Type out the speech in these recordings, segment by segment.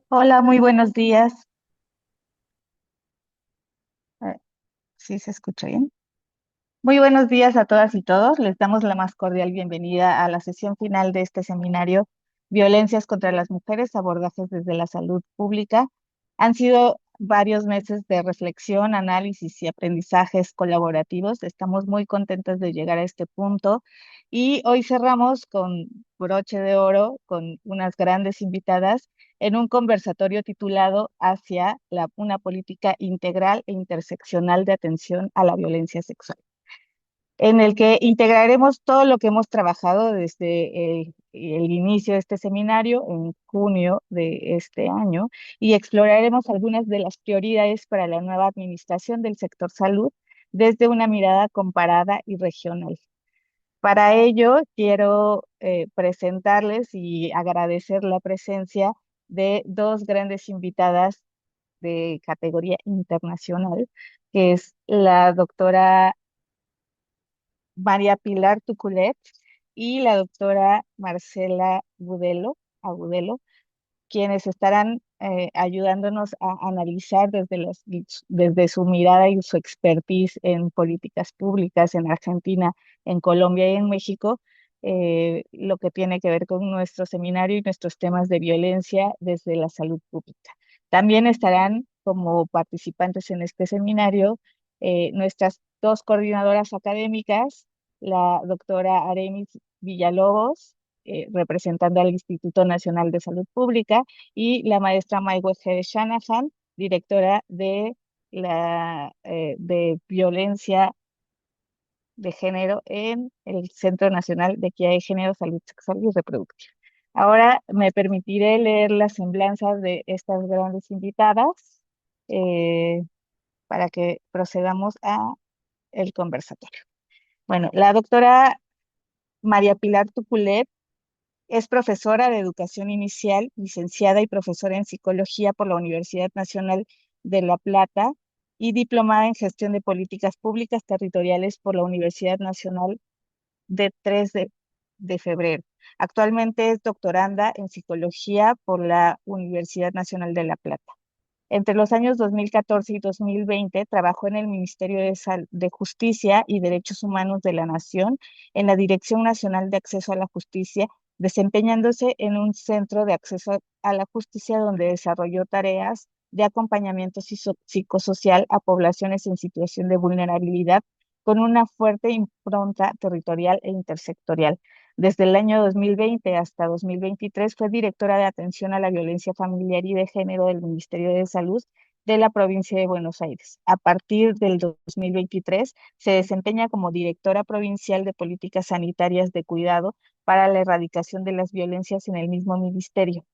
Hola, muy buenos días. Eh, ¿Sí se escucha bien? Muy buenos días a todas y todos. Les damos la más cordial bienvenida a la sesión final de este seminario, Violencias contra las Mujeres, abordajes desde la salud pública. Han sido varios meses de reflexión, análisis y aprendizajes colaborativos. Estamos muy contentos de llegar a este punto y hoy cerramos con broche de oro, con unas grandes invitadas en un conversatorio titulado Hacia una política integral e interseccional de atención a la violencia sexual, en el que integraremos todo lo que hemos trabajado desde el inicio de este seminario en junio de este año y exploraremos algunas de las prioridades para la nueva administración del sector salud desde una mirada comparada y regional. Para ello, quiero presentarles y agradecer la presencia de dos grandes invitadas de categoría internacional, que es la doctora María Pilar Tuculet y la doctora Marcela Agudelo, quienes estarán ayudándonos a analizar desde su mirada y su expertise en políticas públicas en Argentina, en Colombia y en México, lo que tiene que ver con nuestro seminario y nuestros temas de violencia desde la salud pública. También estarán como participantes en este seminario nuestras dos coordinadoras académicas, la doctora Aremis Villalobos, representando al Instituto Nacional de Salud Pública, y la maestra Maigüe Shanahan, directora de violencia de género en el Centro Nacional de Equidad de Género, Salud Sexual y Reproductiva. Ahora me permitiré leer las semblanzas de estas grandes invitadas eh, para que procedamos a el conversatorio. Bueno, la doctora María Pilar Tuculet es profesora de educación inicial, licenciada y profesora en psicología por la Universidad Nacional de La Plata y diplomada en gestión de políticas públicas territoriales por la Universidad Nacional de 3 de febrero. Actualmente es doctoranda en psicología por la Universidad Nacional de La Plata. Entre los años 2014 y 2020 trabajó en el Ministerio de Justicia y Derechos Humanos de la Nación, en la Dirección Nacional de Acceso a la Justicia, desempeñándose en un centro de acceso a la justicia donde desarrolló tareas de acompañamiento psicosocial a poblaciones en situación de vulnerabilidad con una fuerte impronta territorial e intersectorial. Desde el año 2020 hasta 2023 fue directora de atención a la violencia familiar y de género del Ministerio de Salud de la provincia de Buenos Aires. A partir del 2023 se desempeña como directora provincial de políticas sanitarias de cuidado para la erradicación de las violencias en el mismo ministerio.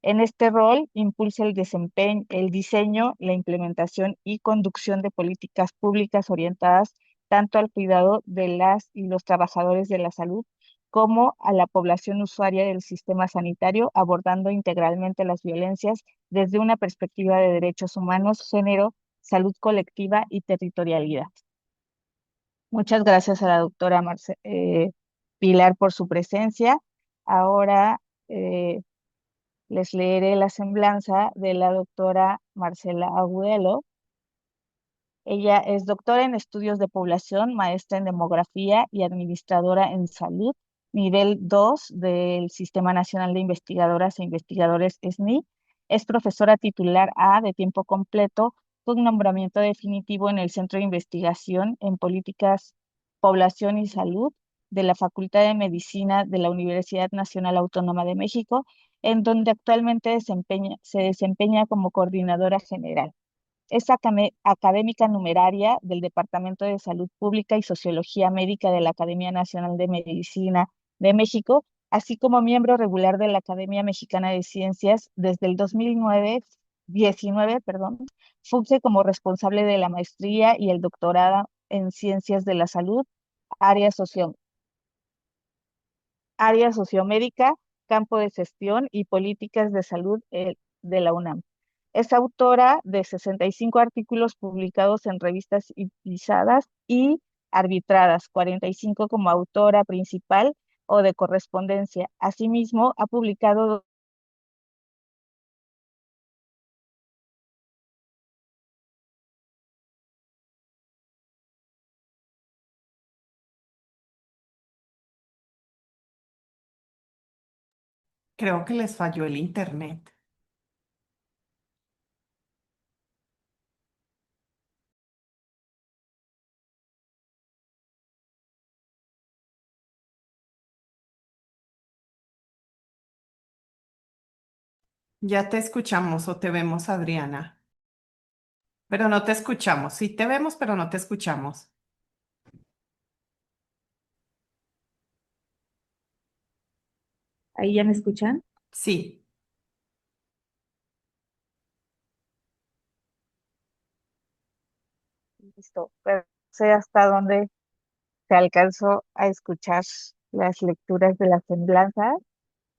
En este rol impulsa el desempeño, el diseño, la implementación y conducción de políticas públicas orientadas tanto al cuidado de las y los trabajadores de la salud como a la población usuaria del sistema sanitario, abordando integralmente las violencias desde una perspectiva de derechos humanos, género, salud colectiva y territorialidad. Muchas gracias a la doctora Pilar por su presencia. Ahora les leeré la semblanza de la doctora Marcela Agudelo. Ella es doctora en estudios de población, maestra en demografía y administradora en salud, nivel 2 del Sistema Nacional de Investigadoras e Investigadores SNI. Es profesora titular A de tiempo completo con nombramiento definitivo en el Centro de Investigación en Políticas, Población y Salud de la Facultad de Medicina de la Universidad Nacional Autónoma de México, en donde actualmente se desempeña como coordinadora general. Es académica numeraria del Departamento de Salud Pública y Sociología Médica de la Academia Nacional de Medicina de México, así como miembro regular de la Academia Mexicana de Ciencias desde el 2019, perdón. Funge como responsable de la maestría y el doctorado en Ciencias de la Salud, área socio- área sociomédica, campo de gestión y políticas de salud de la UNAM. Es autora de 65 artículos publicados en revistas utilizadas y arbitradas, 45 como autora principal o de correspondencia. Asimismo, ha publicado Creo que les falló el internet. Ya te escuchamos o te vemos, Adriana, pero no te escuchamos. Sí te vemos, pero no te escuchamos. ¿Ahí ya me escuchan? Sí, Listo. Pero no sé hasta dónde se alcanzó a escuchar las lecturas de la semblanza.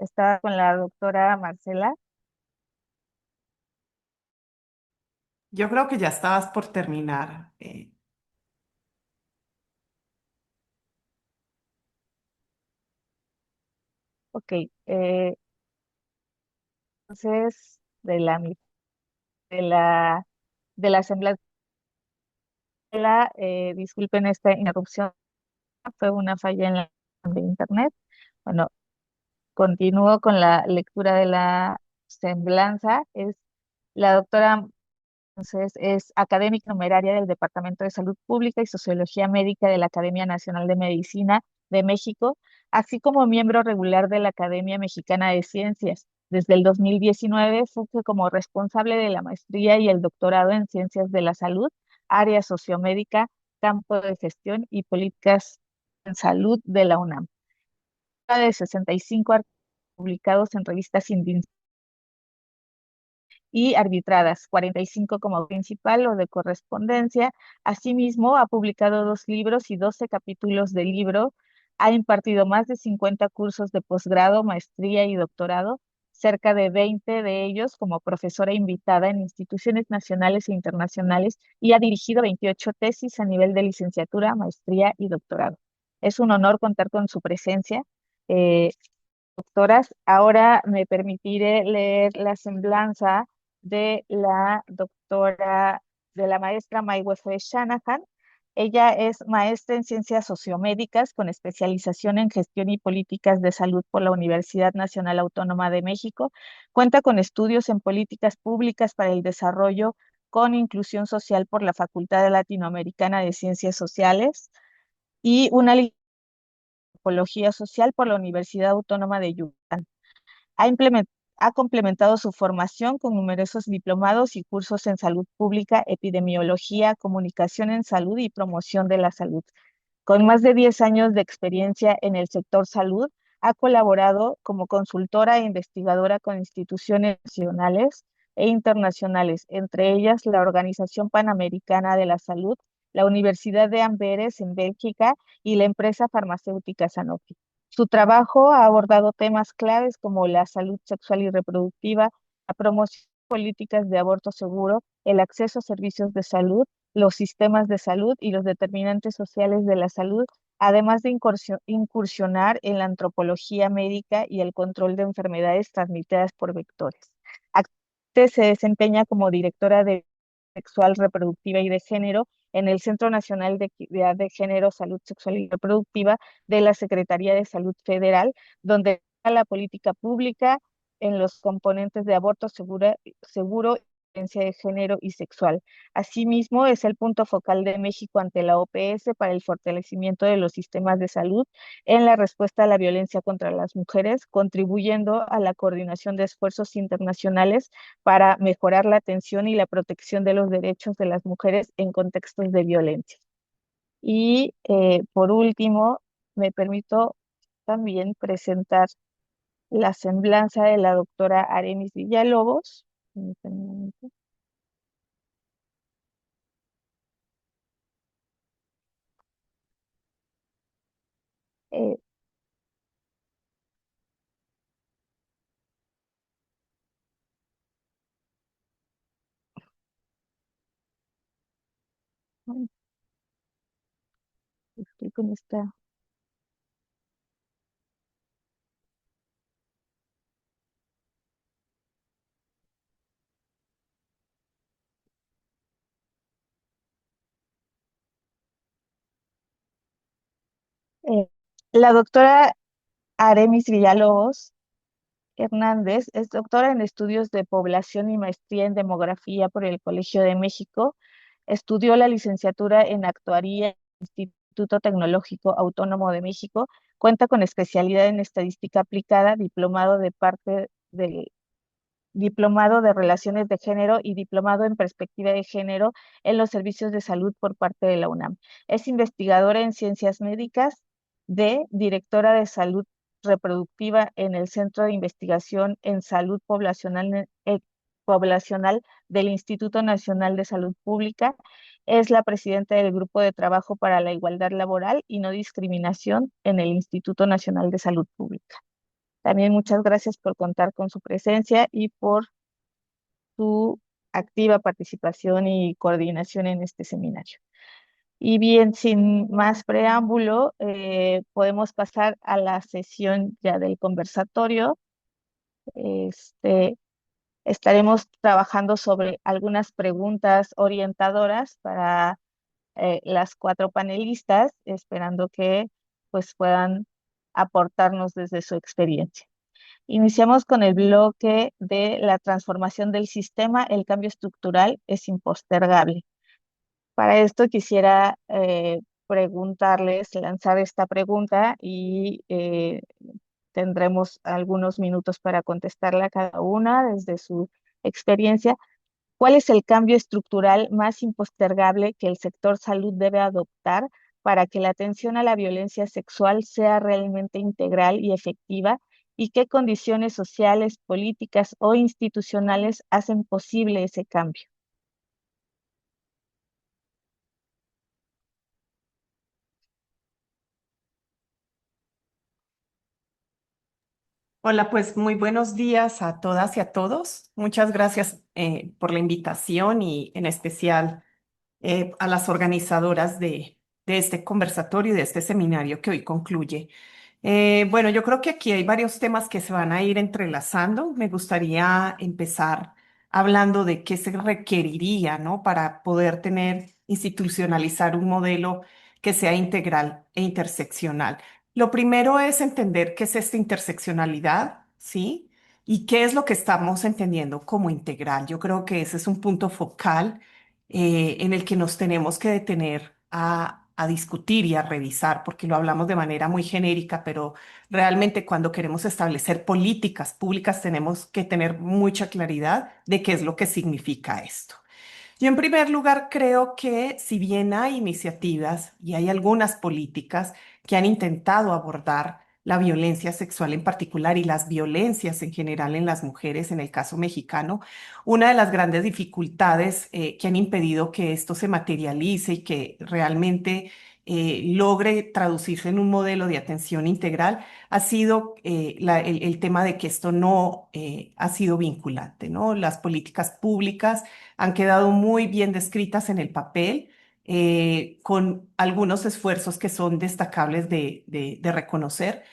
Estaba con la doctora Marcela. yo creo que ya estabas por terminar. Ok, entonces de la, de la semblanza, disculpen esta interrupción, fue una falla en la de internet. Bueno, continúo con la lectura de la semblanza. Es la doctora. Entonces, es académica numeraria del Departamento de Salud Pública y Sociología Médica de la Academia Nacional de Medicina de México, así como miembro regular de la Academia Mexicana de Ciencias. Desde el 2019 funge como responsable de la maestría y el doctorado en Ciencias de la Salud, área sociomédica, campo de gestión y políticas en salud de la UNAM. De 65 artículos publicados en revistas y arbitradas, 45 como principal o de correspondencia. Asimismo, ha publicado 2 libros y 12 capítulos de libro, ha impartido más de 50 cursos de posgrado, maestría y doctorado, cerca de 20 de ellos como profesora invitada en instituciones nacionales e internacionales, y ha dirigido 28 tesis a nivel de licenciatura, maestría y doctorado. Es un honor contar con su presencia. Eh, Doctoras, ahora me permitiré leer la semblanza de la doctora, de la maestra Maiwefe Shanahan. Ella es maestra en ciencias sociomédicas con especialización en gestión y políticas de salud por la Universidad Nacional Autónoma de México. Cuenta con estudios en políticas públicas para el desarrollo con inclusión social por la Facultad Latinoamericana de Ciencias Sociales y una licenciatura en antropología social por la Universidad Autónoma de Yucatán. Ha, implement- Ha complementado su formación con numerosos diplomados y cursos en salud pública, epidemiología, comunicación en salud y promoción de la salud. Con más de 10 años de experiencia en el sector salud, ha colaborado como consultora e investigadora con instituciones nacionales e internacionales, entre ellas la Organización Panamericana de la Salud, la Universidad de Amberes en Bélgica y la empresa farmacéutica Sanofi. Su trabajo ha abordado temas claves como la salud sexual y reproductiva, la promoción de políticas de aborto seguro, el acceso a servicios de salud, los sistemas de salud y los determinantes sociales de la salud, además de incursionar en la antropología médica y el control de enfermedades transmitidas por vectores. Actualmente se desempeña como directora de sexual, reproductiva y de género en el Centro Nacional de Equidad de Género, Salud Sexual y Reproductiva de la Secretaría de Salud Federal, donde la política pública en los componentes de aborto seguro, violencia de género y sexual. Asimismo, es el punto focal de México ante la OPS para el fortalecimiento de los sistemas de salud en la respuesta a la violencia contra las mujeres, contribuyendo a la coordinación de esfuerzos internacionales para mejorar la atención y la protección de los derechos de las mujeres en contextos de violencia. Y por último, me permito también presentar la semblanza de la doctora Arenis Villalobos. Permítanme un momento. Eh, Estoy con esta. La doctora Aremis Villalobos Hernández es doctora en estudios de población y maestría en demografía por el Colegio de México. Estudió la licenciatura en actuaría en el Instituto Tecnológico Autónomo de México. Cuenta con especialidad en estadística aplicada, diplomado de Relaciones de Género y diplomado en Perspectiva de Género en los servicios de salud por parte de la UNAM. Es investigadora en ciencias médicas, directora de salud reproductiva en el Centro de Investigación en Salud Poblacional del Instituto Nacional de Salud Pública. Es la presidenta del Grupo de Trabajo para la Igualdad Laboral y No Discriminación en el Instituto Nacional de Salud Pública. También muchas gracias por contar con su presencia y por su activa participación y coordinación en este seminario. Y bien, sin más preámbulo, podemos pasar a la sesión ya del conversatorio. Este, Estaremos trabajando sobre algunas preguntas orientadoras para las cuatro panelistas, esperando que pues puedan aportarnos desde su experiencia. Iniciamos con el bloque de la transformación del sistema. El cambio estructural es impostergable. Para esto quisiera lanzar esta pregunta y tendremos algunos minutos para contestarla cada una desde su experiencia. ¿Cuál es el cambio estructural más impostergable que el sector salud debe adoptar para que la atención a la violencia sexual sea realmente integral y efectiva? ¿Y qué condiciones sociales, políticas o institucionales hacen posible ese cambio? Hola, pues muy buenos días a todas y a todos. Muchas gracias por la invitación y en especial a las organizadoras de este conversatorio y de este seminario que hoy concluye. Bueno, yo creo que aquí hay varios temas que se van a ir entrelazando. Me gustaría empezar hablando de qué se requeriría, ¿no? Para poder institucionalizar un modelo que sea integral e interseccional. Lo primero es entender qué es esta interseccionalidad, ¿sí? Y qué es lo que estamos entendiendo como integral. Yo creo que ese es un punto focal en el que nos tenemos que detener a discutir y a revisar, porque lo hablamos de manera muy genérica, pero realmente cuando queremos establecer políticas públicas tenemos que tener mucha claridad de qué es lo que significa esto. Yo en primer lugar creo que si bien hay iniciativas y hay algunas políticas que han intentado abordar la violencia sexual en particular y las violencias en general en las mujeres, en el caso mexicano, una de las grandes dificultades que han impedido que esto se materialice y que realmente logre traducirse en un modelo de atención integral ha sido el tema de que esto no ha sido vinculante, ¿no? Las políticas públicas han quedado muy bien descritas en el papel, con algunos esfuerzos que son destacables de reconocer,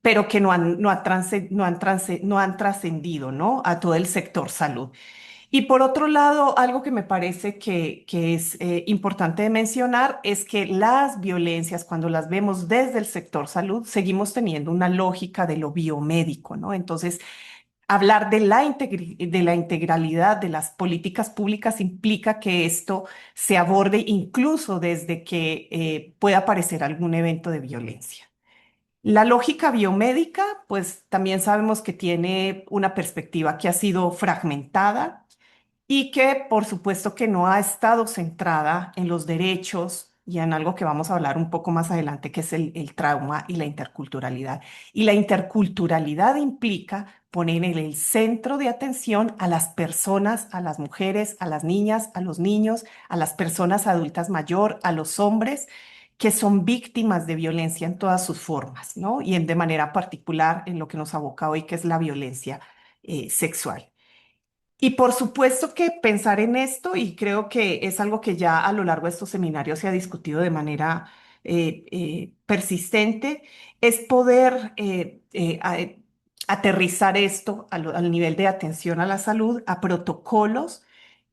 pero que no han trascendido, ¿no? A todo el sector salud. Y por otro lado, algo que me parece que es importante de mencionar es que las violencias, cuando las vemos desde el sector salud, seguimos teniendo una lógica de lo biomédico, ¿no? Entonces, hablar de de la integralidad de las políticas públicas implica que esto se aborde incluso desde que pueda aparecer algún evento de violencia. La lógica biomédica, pues también sabemos que tiene una perspectiva que ha sido fragmentada y que por supuesto que no ha estado centrada en los derechos y en algo que vamos a hablar un poco más adelante, que es el trauma y la interculturalidad. Y la interculturalidad implica poner en el centro de atención a las personas, a las mujeres, a las niñas, a los niños, a las personas adultas mayor, a los hombres que son víctimas de violencia en todas sus formas, ¿no? Y de manera particular en lo que nos aboca hoy, que es la violencia sexual. Y por supuesto que pensar en esto, y creo que es algo que ya a lo largo de estos seminarios se ha discutido de manera persistente, es poder aterrizar esto al nivel de atención a la salud, a protocolos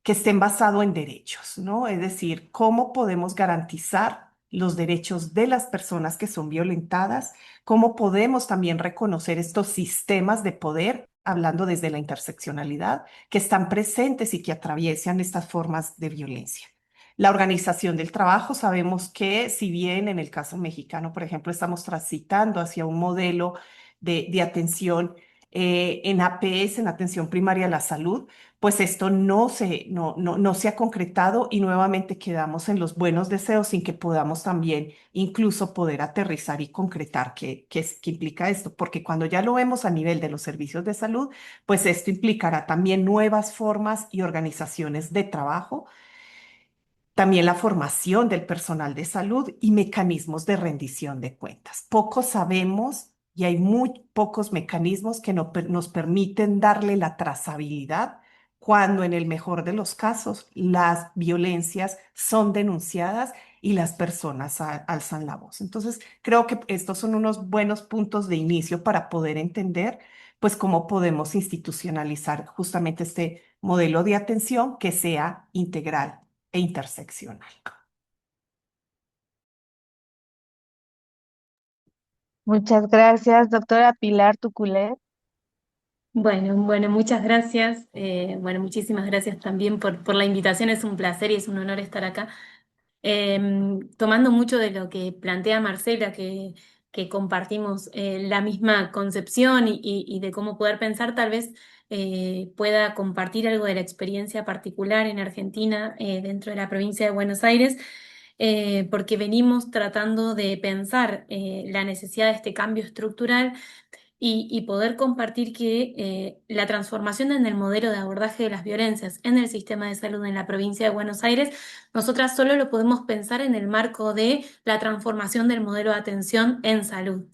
que estén basados en derechos, ¿no? Es decir, cómo podemos garantizar los derechos de las personas que son violentadas, cómo podemos también reconocer estos sistemas de poder hablando desde la interseccionalidad, que están presentes y que atraviesan estas formas de violencia. La organización del trabajo, sabemos que si bien en el caso mexicano, por ejemplo, estamos transitando hacia un modelo de atención en APS, en atención primaria a la salud, pues esto no se ha concretado y nuevamente quedamos en los buenos deseos sin que podamos también incluso poder aterrizar y concretar qué implica esto, porque cuando ya lo vemos a nivel de los servicios de salud, pues esto implicará también nuevas formas y organizaciones de trabajo, también la formación del personal de salud y mecanismos de rendición de cuentas. Poco sabemos y hay muy pocos mecanismos que nos permiten darle la trazabilidad cuando en el mejor de los casos las violencias son denunciadas y las personas alzan la voz. Entonces, creo que estos son unos buenos puntos de inicio para poder entender, pues, cómo podemos institucionalizar justamente este modelo de atención que sea integral e interseccional. Muchas gracias, doctora Pilar Tuculet. Bueno, muchas gracias. Bueno, muchísimas gracias también por la invitación. Es un placer y es un honor estar acá. Tomando mucho de lo que plantea Marcela, que compartimos la misma concepción y de cómo poder pensar, tal vez pueda compartir algo de la experiencia particular en Argentina, dentro de la provincia de Buenos Aires, porque venimos tratando de pensar la necesidad de este cambio estructural y poder compartir que la transformación en el modelo de abordaje de las violencias en el sistema de salud en la provincia de Buenos Aires, nosotras solo lo podemos pensar en el marco de la transformación del modelo de atención en salud.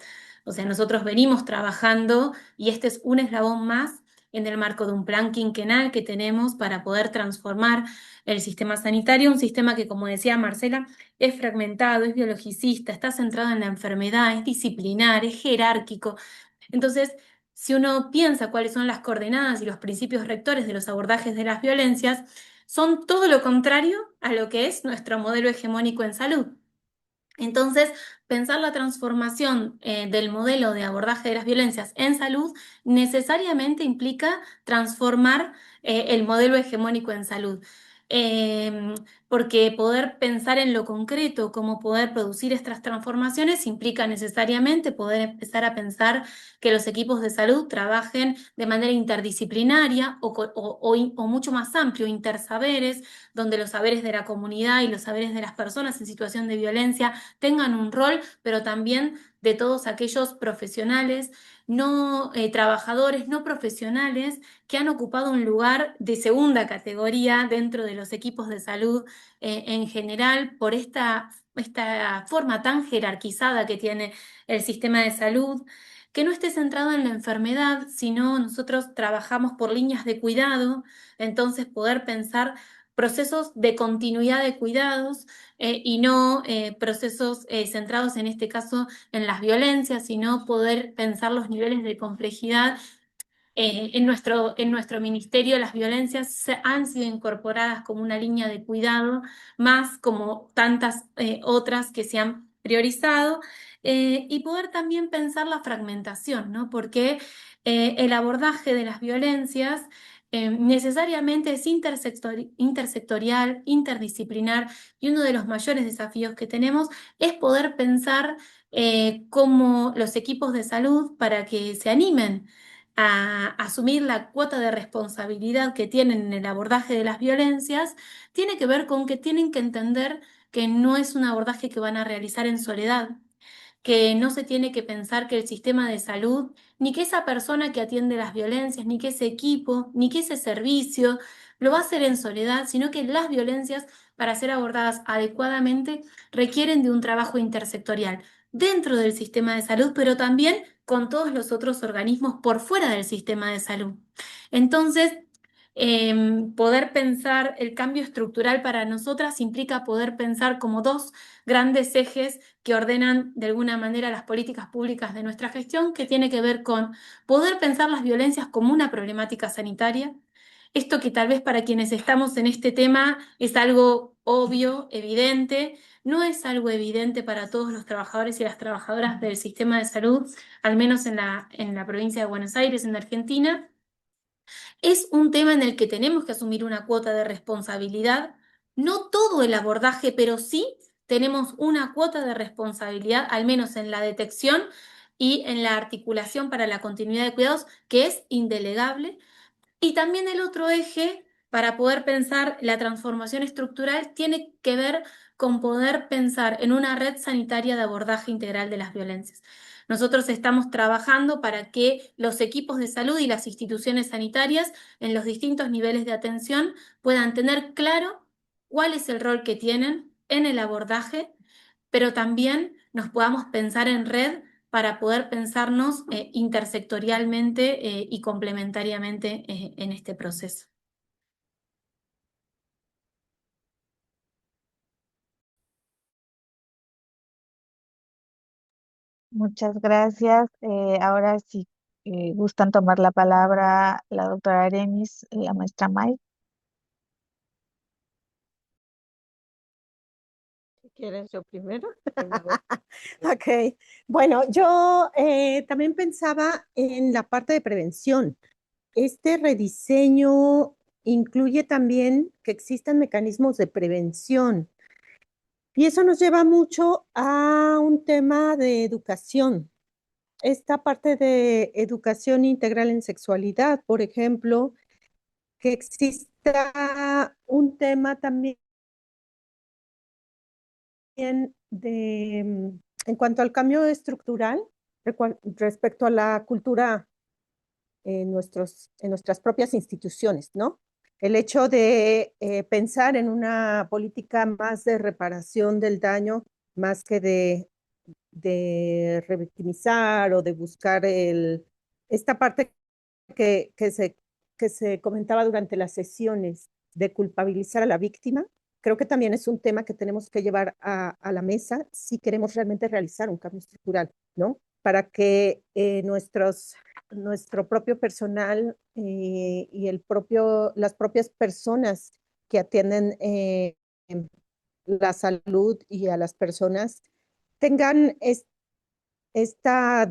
O sea, nosotros venimos trabajando y este es un eslabón más en el marco de un plan quinquenal que tenemos para poder transformar el sistema sanitario, un sistema que, como decía Marcela, es fragmentado, es biologicista, está centrado en la enfermedad, es disciplinar, es jerárquico. Entonces, si uno piensa cuáles son las coordenadas y los principios rectores de los abordajes de las violencias, son todo lo contrario a lo que es nuestro modelo hegemónico en salud. Entonces, pensar la transformación del modelo de abordaje de las violencias en salud necesariamente implica transformar el modelo hegemónico en salud. Eh, Porque poder pensar en lo concreto, cómo poder producir estas transformaciones, implica necesariamente poder empezar a pensar que los equipos de salud trabajen de manera interdisciplinaria o mucho más amplio, intersaberes, donde los saberes de la comunidad y los saberes de las personas en situación de violencia tengan un rol, pero también de todos aquellos profesionales, no trabajadores, no profesionales, que han ocupado un lugar de segunda categoría dentro de los equipos de salud en general por esta forma tan jerarquizada que tiene el sistema de salud, que no esté centrado en la enfermedad, sino nosotros trabajamos por líneas de cuidado, entonces poder pensar procesos de continuidad de cuidados y no procesos centrados en este caso en las violencias, sino poder pensar los niveles de complejidad. En nuestro ministerio las violencias han sido incorporadas como una línea de cuidado, más como tantas otras que se han priorizado, y poder también pensar la fragmentación, ¿no? Porque el abordaje de las violencias necesariamente es intersectorial, interdisciplinar, y uno de los mayores desafíos que tenemos es poder pensar cómo los equipos de salud, para que se animen a asumir la cuota de responsabilidad que tienen en el abordaje de las violencias, tiene que ver con que tienen que entender que no es un abordaje que van a realizar en soledad, que no se tiene que pensar que el sistema de salud, ni que esa persona que atiende las violencias, ni que ese equipo, ni que ese servicio lo va a hacer en soledad, sino que las violencias, para ser abordadas adecuadamente, requieren de un trabajo intersectorial dentro del sistema de salud, pero también con todos los otros organismos por fuera del sistema de salud. Entonces, poder pensar el cambio estructural para nosotras implica poder pensar como dos grandes ejes que ordenan de alguna manera las políticas públicas de nuestra gestión, que tiene que ver con poder pensar las violencias como una problemática sanitaria. Esto que tal vez para quienes estamos en este tema es algo obvio, evidente, no es algo evidente para todos los trabajadores y las trabajadoras del sistema de salud, al menos en la provincia de Buenos Aires, en Argentina. Es un tema en el que tenemos que asumir una cuota de responsabilidad, no todo el abordaje, pero sí tenemos una cuota de responsabilidad, al menos en la detección y en la articulación para la continuidad de cuidados, que es indelegable. Y también el otro eje para poder pensar la transformación estructural tiene que ver con poder pensar en una red sanitaria de abordaje integral de las violencias. Nosotros estamos trabajando para que los equipos de salud y las instituciones sanitarias en los distintos niveles de atención puedan tener claro cuál es el rol que tienen en el abordaje, pero también nos podamos pensar en red para poder pensarnos intersectorialmente y complementariamente en este proceso. Muchas gracias. Ahora si gustan tomar la palabra la doctora Arenis, la maestra May. ¿Quieres yo primero? Por favor. Ok, bueno, yo también pensaba en la parte de prevención. Este rediseño incluye también que existan mecanismos de prevención y eso nos lleva mucho a un tema de educación. Esta parte de educación integral en sexualidad, por ejemplo, que exista un tema también en cuanto al cambio estructural respecto a la cultura en nuestras propias instituciones, ¿no? El hecho de pensar en una política más de reparación del daño, más que de revictimizar o de buscar esta parte que se comentaba durante las sesiones de culpabilizar a la víctima, creo que también es un tema que tenemos que llevar a la mesa si queremos realmente realizar un cambio estructural, ¿no? Para que nuestro propio personal y las propias personas que atienden la salud y a las personas tengan esta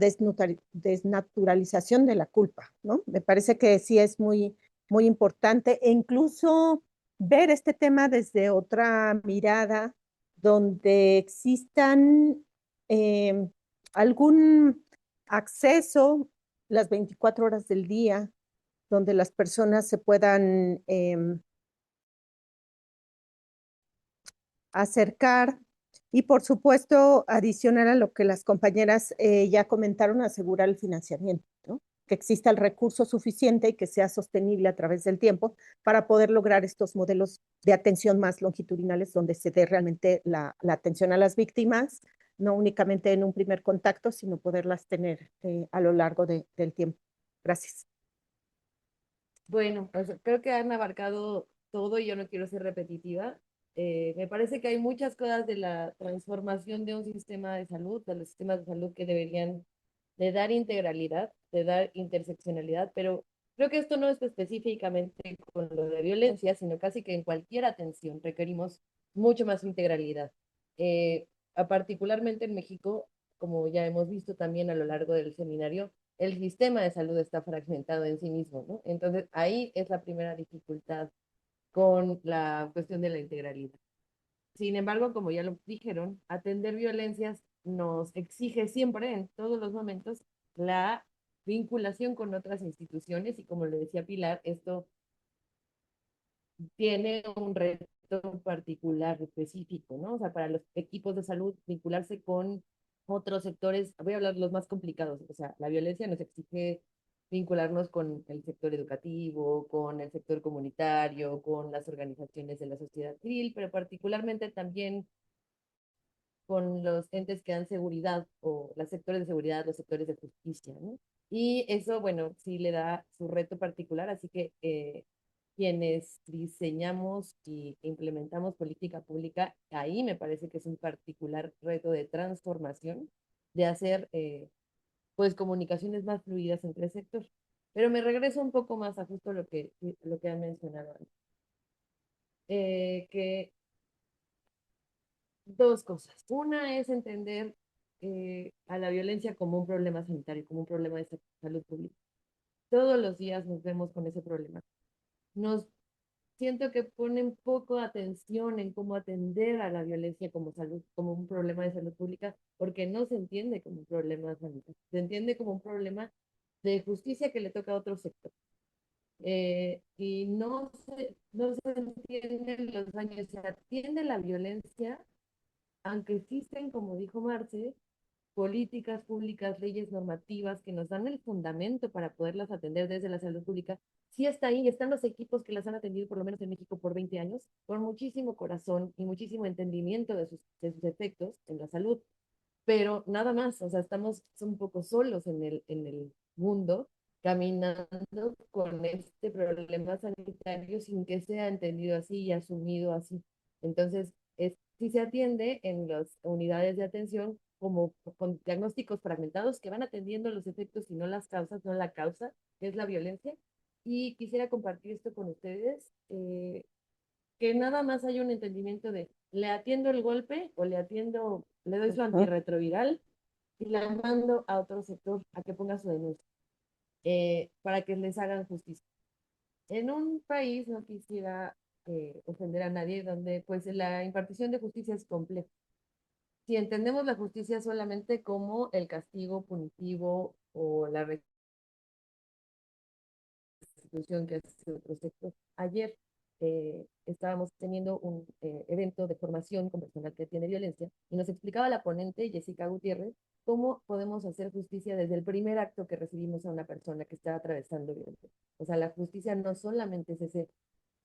desnaturalización de la culpa, ¿no? Me parece que sí es muy, muy importante e incluso ver este tema desde otra mirada donde existan eh, algún acceso las 24 horas del día, donde las personas se puedan acercar y por supuesto adicional a lo que las compañeras ya comentaron, asegurar el financiamiento, ¿no? Que exista el recurso suficiente y que sea sostenible a través del tiempo para poder lograr estos modelos de atención más longitudinales donde se dé realmente la atención a las víctimas, no únicamente en un primer contacto, sino poderlas tener a lo largo del tiempo. Gracias. Bueno, pues creo que han abarcado todo y yo no quiero ser repetitiva. Me parece que hay muchas cosas de la transformación de un sistema de salud, de los sistemas de salud que deberían de dar integralidad, de dar interseccionalidad, pero creo que esto no es específicamente con lo de violencia, sino casi que en cualquier atención requerimos mucho más integralidad. Particularmente en México, como ya hemos visto también a lo largo del seminario, el sistema de salud está fragmentado en sí mismo, ¿no? Entonces ahí es la primera dificultad con la cuestión de la integralidad. Sin embargo, como ya lo dijeron, atender violencias nos exige siempre, en todos los momentos, la vinculación con otras instituciones y como le decía Pilar, esto tiene un reto particular específico, ¿no? O sea, para los equipos de salud, vincularse con otros sectores, voy a hablar de los más complicados, o sea, la violencia nos exige vincularnos con el sector educativo, con el sector comunitario, con las organizaciones de la sociedad civil, pero particularmente también con los entes que dan seguridad o los sectores de seguridad, los sectores de justicia, ¿no? Y eso, bueno, sí le da su reto particular, así que quienes diseñamos y implementamos política pública, ahí me parece que es un particular reto de transformación, de hacer pues comunicaciones más fluidas entre el sector. Pero me regreso un poco más a justo lo que han mencionado antes. Que dos cosas. Una es entender a la violencia como un problema sanitario, como un problema de salud pública. todos los días nos vemos con ese problema. Nos siento que ponen poco atención en cómo atender a la violencia como salud, como un problema de salud pública, porque no se entiende como un problema de salud, se entiende como un problema de justicia que le toca a otro sector. Y no se entienden los daños, se atiende la violencia, aunque existen, como dijo Marce, políticas públicas, leyes normativas que nos dan el fundamento para poderlas atender desde la salud pública. Sí está ahí, están los equipos que las han atendido, por lo menos en México, por 20 años, con muchísimo corazón y muchísimo entendimiento de sus efectos en la salud, pero nada más, o sea, estamos un poco solos en el mundo, caminando con este problema sanitario sin que sea entendido así y asumido así. Entonces, sí se atiende en las unidades de atención como con diagnósticos fragmentados que van atendiendo los efectos y no las causas, no la causa, que es la violencia. Y quisiera compartir esto con ustedes. Que nada más hay un entendimiento de le atiendo el golpe o le doy su antirretroviral y la mando a otro sector a que ponga su denuncia para que les hagan justicia. En un país, no quisiera ofender a nadie, donde pues la impartición de justicia es compleja. Si entendemos la justicia solamente como el castigo punitivo o la institución que hace otro sector. Ayer estábamos teniendo un evento de formación con personal que tiene violencia y nos explicaba la ponente Jessica Gutiérrez cómo podemos hacer justicia desde el primer acto que recibimos a una persona que está atravesando violencia. O sea, la justicia no solamente es ese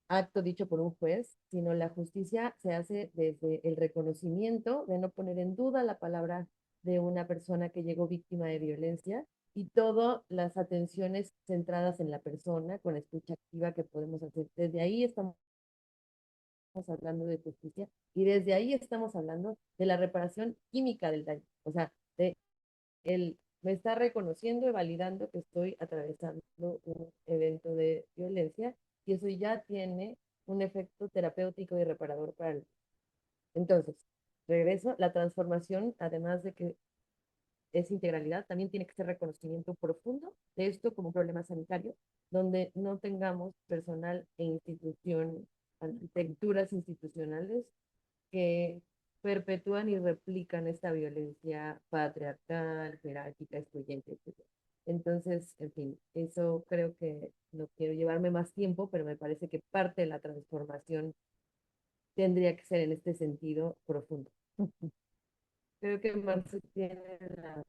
acto dicho por un juez, sino la justicia se hace desde el reconocimiento de no poner en duda la palabra de una persona que llegó víctima de violencia y todas las atenciones centradas en la persona con escucha activa que podemos hacer. Desde ahí estamos hablando de justicia y desde ahí estamos hablando de la reparación química del daño. O sea, de él me está reconociendo y validando que estoy atravesando un evento de violencia y eso ya tiene un efecto terapéutico y reparador para él. Entonces, regreso, la transformación, además de que es integralidad, también tiene que ser reconocimiento profundo de esto como un problema sanitario, donde no tengamos personal e institución, arquitecturas institucionales que perpetúan y replican esta violencia patriarcal, jerárquica, excluyente, etc. Entonces, en fin, eso creo que no quiero llevarme más tiempo, pero me parece que parte de la transformación tendría que ser en este sentido profundo. Creo que Marce tiene la...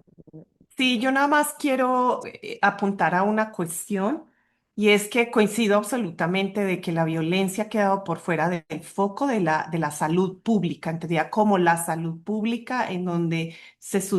Sí, yo nada más quiero apuntar a una cuestión y es que coincido absolutamente de que la violencia ha quedado por fuera del foco de la salud pública, entendida como la salud pública en donde se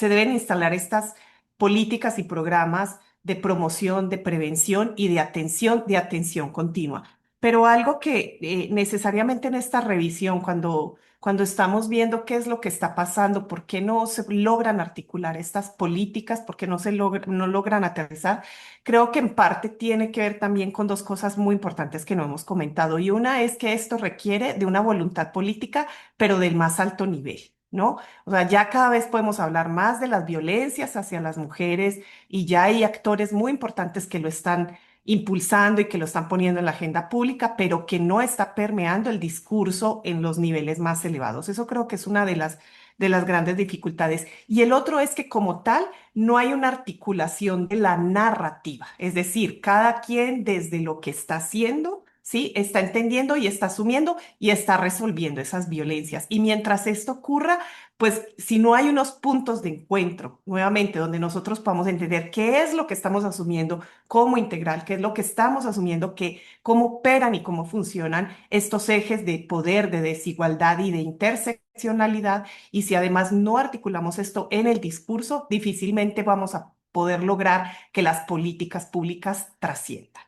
deben instalar estas políticas y programas de promoción, de prevención y de atención continua. Pero algo que necesariamente en esta revisión, cuando estamos viendo qué es lo que está pasando, por qué no se logran articular estas políticas, por qué no logran aterrizar, creo que en parte tiene que ver también con dos cosas muy importantes que no hemos comentado. Y una es que esto requiere de una voluntad política, pero del más alto nivel, ¿no? O sea, ya cada vez podemos hablar más de las violencias hacia las mujeres y ya hay actores muy importantes que lo están impulsando y que lo están poniendo en la agenda pública, pero que no está permeando el discurso en los niveles más elevados. Eso creo que es una de las grandes dificultades. Y el otro es que como tal no hay una articulación de la narrativa, es decir, cada quien desde lo que está haciendo, ¿sí? Está entendiendo y está asumiendo y está resolviendo esas violencias. Y mientras esto ocurra, pues si no hay unos puntos de encuentro, nuevamente, donde nosotros podamos entender qué es lo que estamos asumiendo como integral, qué es lo que estamos asumiendo, que cómo operan y cómo funcionan estos ejes de poder, de desigualdad y de interseccionalidad, y si además no articulamos esto en el discurso, difícilmente vamos a poder lograr que las políticas públicas trasciendan.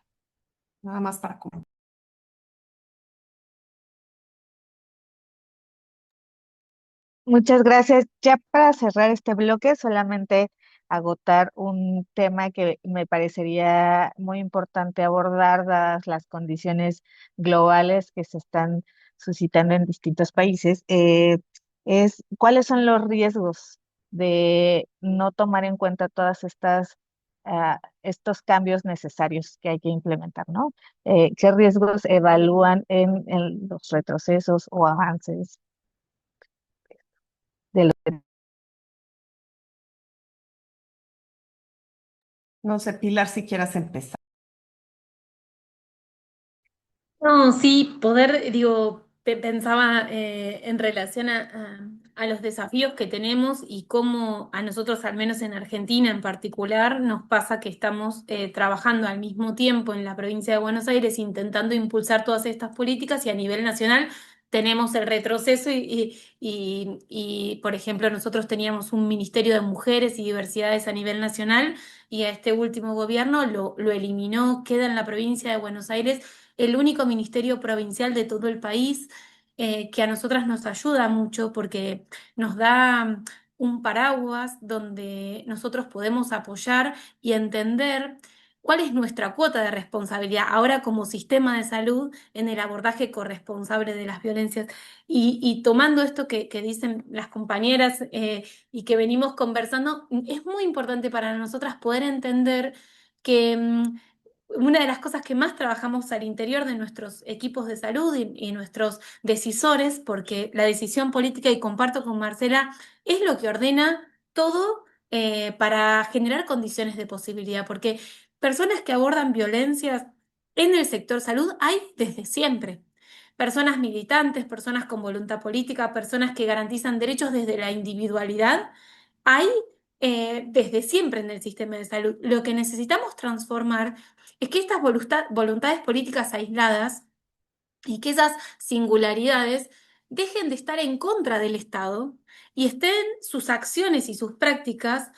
Nada más para comentar. Muchas gracias. Ya para cerrar este bloque, solamente agotar un tema que me parecería muy importante abordar, dadas las condiciones globales que se están suscitando en distintos países, es cuáles son los riesgos de no tomar en cuenta todas estas estos cambios necesarios que hay que implementar, ¿no? ¿Qué riesgos evalúan en los retrocesos o avances de lo que... No sé, Pilar, si quieras empezar. No, sí, poder, digo, pensaba en relación a los desafíos que tenemos y cómo a nosotros, al menos en Argentina en particular, nos pasa que estamos trabajando al mismo tiempo en la provincia de Buenos Aires intentando impulsar todas estas políticas y a nivel nacional tenemos el retroceso por ejemplo, nosotros teníamos un Ministerio de Mujeres y Diversidades a nivel nacional y a este último gobierno lo eliminó, queda en la provincia de Buenos Aires el único ministerio provincial de todo el país, que a nosotras nos ayuda mucho porque nos da un paraguas donde nosotros podemos apoyar y entender cuál es nuestra cuota de responsabilidad ahora como sistema de salud en el abordaje corresponsable de las violencias. Y tomando esto que dicen las compañeras y que venimos conversando, es muy importante para nosotras poder entender que una de las cosas que más trabajamos al interior de nuestros equipos de salud y nuestros decisores, porque la decisión política, y comparto con Marcela, es lo que ordena todo para generar condiciones de posibilidad, porque personas que abordan violencias en el sector salud hay desde siempre. Personas militantes, personas con voluntad política, personas que garantizan derechos desde la individualidad, hay desde siempre en el sistema de salud. Lo que necesitamos transformar es que estas voluntades políticas aisladas y que esas singularidades dejen de estar en contra del Estado y estén sus acciones y sus prácticas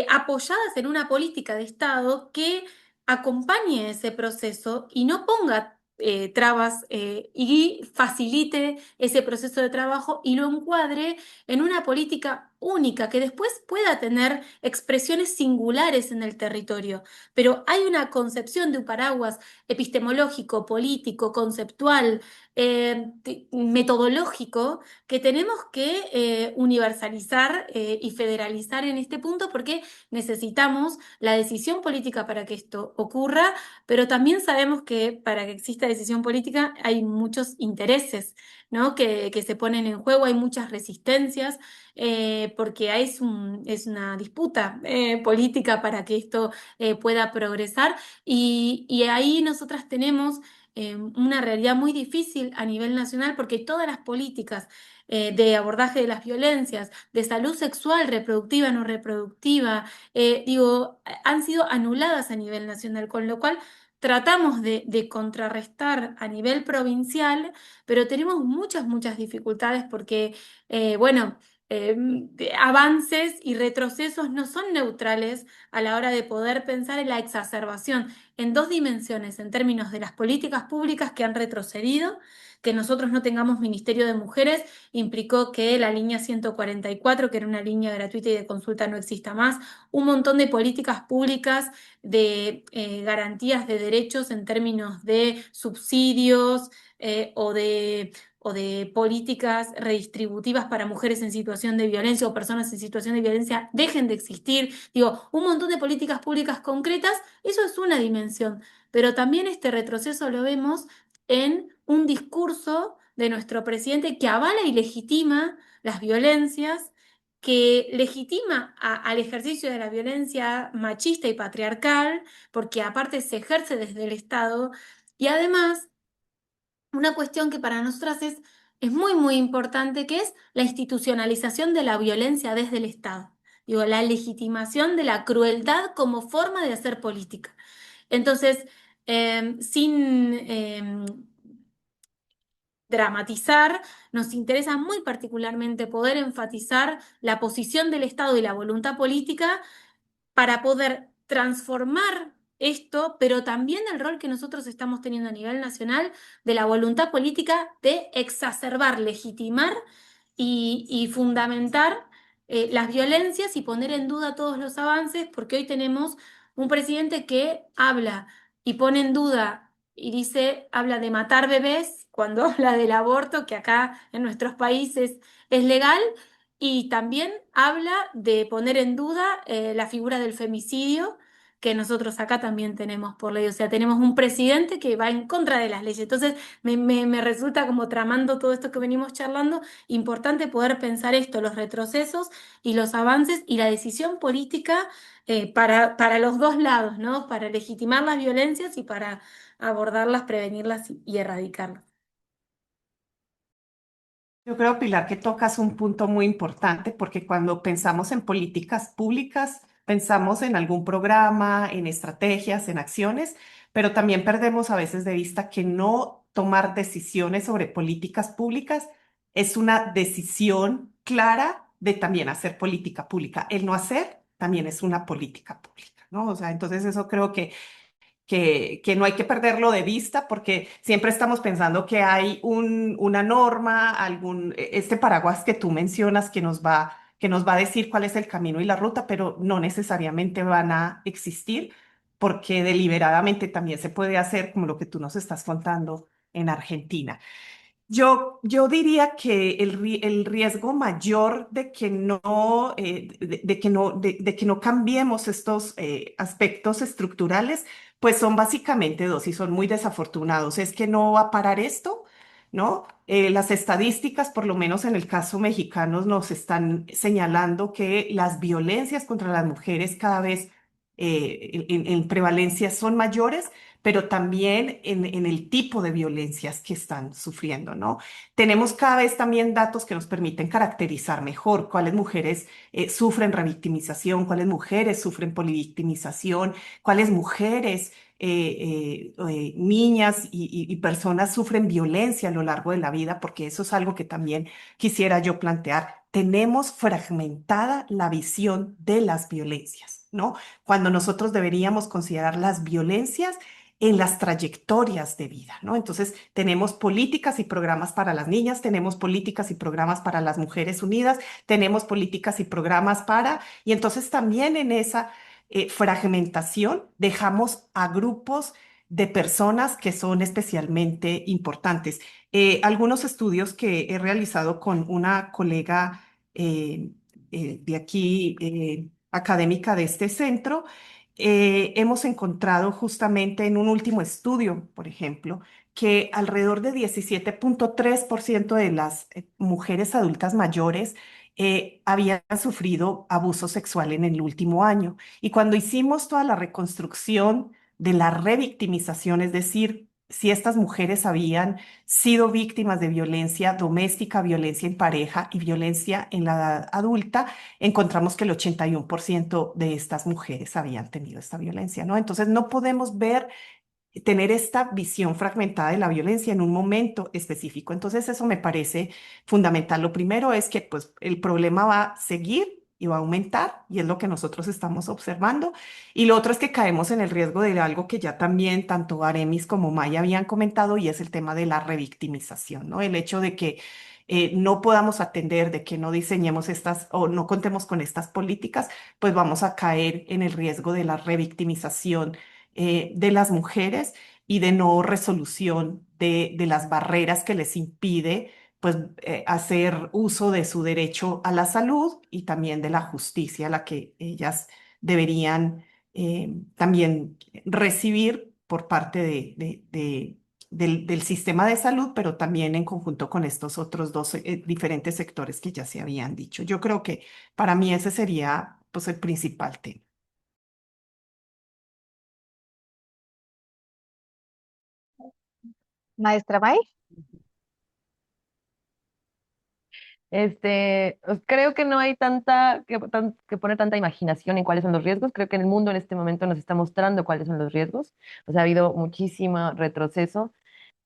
apoyadas en una política de Estado que acompañe ese proceso y no ponga trabas y facilite ese proceso de trabajo y lo encuadre en una política única que después pueda tener expresiones singulares en el territorio. Pero hay una concepción de un paraguas epistemológico, político, conceptual, metodológico, que tenemos que universalizar y federalizar en este punto porque necesitamos la decisión política para que esto ocurra, pero también sabemos que para que exista decisión política hay muchos intereses, ¿no? que se ponen en juego, hay muchas resistencias, porque es una disputa política para que esto pueda progresar y ahí nosotras tenemos una realidad muy difícil a nivel nacional porque todas las políticas de abordaje de las violencias, de salud sexual, reproductiva, no reproductiva, han sido anuladas a nivel nacional, con lo cual tratamos de contrarrestar a nivel provincial, pero tenemos muchas dificultades porque, bueno, avances y retrocesos no son neutrales a la hora de poder pensar en la exacerbación en dos dimensiones, en términos de las políticas públicas que han retrocedido, que nosotros no tengamos Ministerio de Mujeres, implicó que la línea 144, que era una línea gratuita y de consulta, no exista más, un montón de políticas públicas de garantías de derechos en términos de subsidios o de políticas redistributivas para mujeres en situación de violencia o personas en situación de violencia dejen de existir. Digo, un montón de políticas públicas concretas, eso es una dimensión, pero también este retroceso lo vemos en un discurso de nuestro presidente que avala y legitima las violencias, que legitima al ejercicio de la violencia machista y patriarcal, porque aparte se ejerce desde el Estado, y además una cuestión que para nosotras es muy importante, que es la institucionalización de la violencia desde el Estado. Digo, la legitimación de la crueldad como forma de hacer política. Entonces, sin dramatizar, nos interesa muy particularmente poder enfatizar la posición del Estado y la voluntad política para poder transformar esto, pero también el rol que nosotros estamos teniendo a nivel nacional de la voluntad política de exacerbar, legitimar y fundamentar las violencias y poner en duda todos los avances, porque hoy tenemos un presidente que habla y pone en duda y dice, habla de matar bebés cuando habla del aborto, que acá en nuestros países es legal, y también habla de poner en duda la figura del femicidio, que nosotros acá también tenemos por ley. O sea, tenemos un presidente que va en contra de las leyes. Entonces, me resulta como tramando todo esto que venimos charlando, importante poder pensar esto, los retrocesos y los avances y la decisión política para los dos lados, ¿no? Para legitimar las violencias y para abordarlas, prevenirlas y erradicarlas. Yo creo, Pilar, que tocas un punto muy importante porque cuando pensamos en políticas públicas, pensamos en algún programa, en estrategias, en acciones, pero también perdemos a veces de vista que no tomar decisiones sobre políticas públicas es una decisión clara de también hacer política pública. El no hacer también es una política pública, ¿no? O sea, entonces eso creo que no hay que perderlo de vista porque siempre estamos pensando que hay una norma, este paraguas que tú mencionas que nos va a decir cuál es el camino y la ruta, pero no necesariamente van a existir porque deliberadamente también se puede hacer como lo que tú nos estás contando en Argentina. Yo diría que el riesgo mayor de que no, de que no cambiemos estos aspectos estructurales, pues son básicamente dos y son muy desafortunados. Es que no va a parar esto, ¿no? Las estadísticas, por lo menos en el caso mexicano, nos están señalando que las violencias contra las mujeres cada vez en prevalencia son mayores, pero también en el tipo de violencias que están sufriendo, ¿no? Tenemos cada vez también datos que nos permiten caracterizar mejor cuáles mujeres sufren revictimización, cuáles mujeres sufren polivictimización, cuáles mujeres, niñas y personas sufren violencia a lo largo de la vida, porque eso es algo que también quisiera yo plantear. Tenemos fragmentada la visión de las violencias, ¿no? Cuando nosotros deberíamos considerar las violencias en las trayectorias de vida, ¿no? Entonces, tenemos políticas y programas para las niñas, tenemos políticas y programas para las mujeres unidas, tenemos políticas y programas y entonces también en esa fragmentación dejamos a grupos de personas que son especialmente importantes. Algunos estudios que he realizado con una colega de aquí, académica de este centro, hemos encontrado justamente en un último estudio, por ejemplo, que alrededor de 17,3% de las mujeres adultas mayores habían sufrido abuso sexual en el último año. Y cuando hicimos toda la reconstrucción de la revictimización, es decir, si estas mujeres habían sido víctimas de violencia doméstica, violencia en pareja y violencia en la edad adulta, encontramos que el 81% de estas mujeres habían tenido esta violencia, ¿no? Entonces no podemos tener esta visión fragmentada de la violencia en un momento específico. Entonces eso me parece fundamental. Lo primero es que pues el problema va a seguir y va a aumentar, y es lo que nosotros estamos observando. Y lo otro es que caemos en el riesgo de algo que ya también tanto Aremis como Maya habían comentado, y es el tema de la revictimización, ¿no? El hecho de que no podamos atender, de que no diseñemos estas o no contemos con estas políticas, pues vamos a caer en el riesgo de la revictimización de las mujeres y de no resolución de las barreras que les impide pues hacer uso de su derecho a la salud y también de la justicia, la que ellas deberían también recibir por parte del sistema de salud, pero también en conjunto con estos otros dos diferentes sectores que ya se habían dicho. Yo creo que para mí ese sería pues el principal tema. Maestra May. Creo que no hay que poner tanta imaginación en cuáles son los riesgos. Creo que el mundo en este momento nos está mostrando cuáles son los riesgos. O sea, ha habido muchísimo retroceso.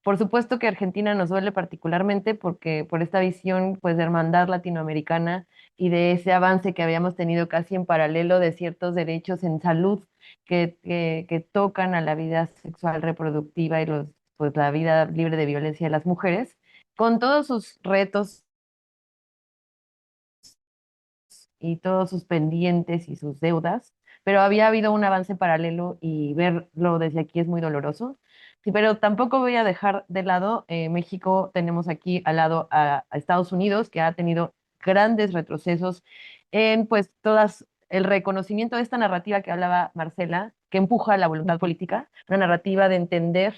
Por supuesto que Argentina nos duele particularmente porque por esta visión pues de hermandad latinoamericana y de ese avance que habíamos tenido casi en paralelo de ciertos derechos en salud que tocan a la vida sexual reproductiva y pues la vida libre de violencia de las mujeres, con todos sus retos y todos sus pendientes y sus deudas, pero había habido un avance paralelo y verlo desde aquí es muy doloroso. Sí, pero tampoco voy a dejar de lado, México, tenemos aquí al lado a Estados Unidos, que ha tenido grandes retrocesos en pues todas el reconocimiento de esta narrativa que hablaba Marcela, que empuja la voluntad política, una narrativa de entender,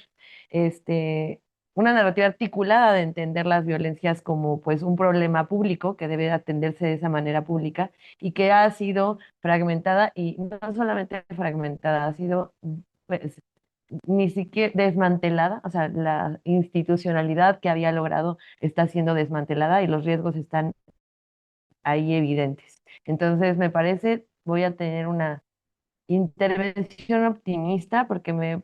este, una narrativa articulada de entender las violencias como pues un problema público que debe atenderse de esa manera pública y que ha sido fragmentada y no solamente fragmentada, ha sido pues, ni siquiera desmantelada, o sea, la institucionalidad que había logrado está siendo desmantelada y los riesgos están ahí evidentes. Entonces, me parece, voy a tener una intervención optimista porque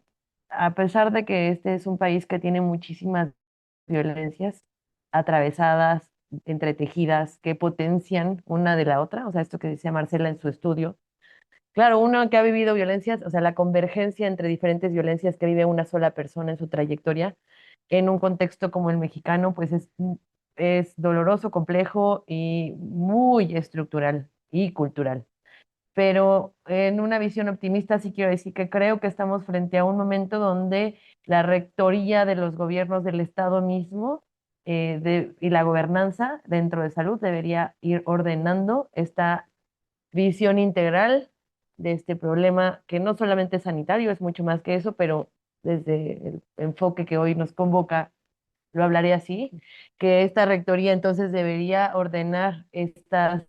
a pesar de que este es un país que tiene muchísimas violencias atravesadas, entretejidas, que potencian una de la otra, o sea, esto que decía Marcela en su estudio. Claro, uno que ha vivido violencias, o sea, la convergencia entre diferentes violencias que vive una sola persona en su trayectoria, en un contexto como el mexicano, pues es doloroso, complejo y muy estructural y cultural. Pero en una visión optimista sí quiero decir que creo que estamos frente a un momento donde la rectoría de los gobiernos del Estado mismo y la gobernanza dentro de salud debería ir ordenando esta visión integral de este problema que no solamente es sanitario, es mucho más que eso, pero desde el enfoque que hoy nos convoca, lo hablaré así, que esta rectoría entonces debería ordenar estas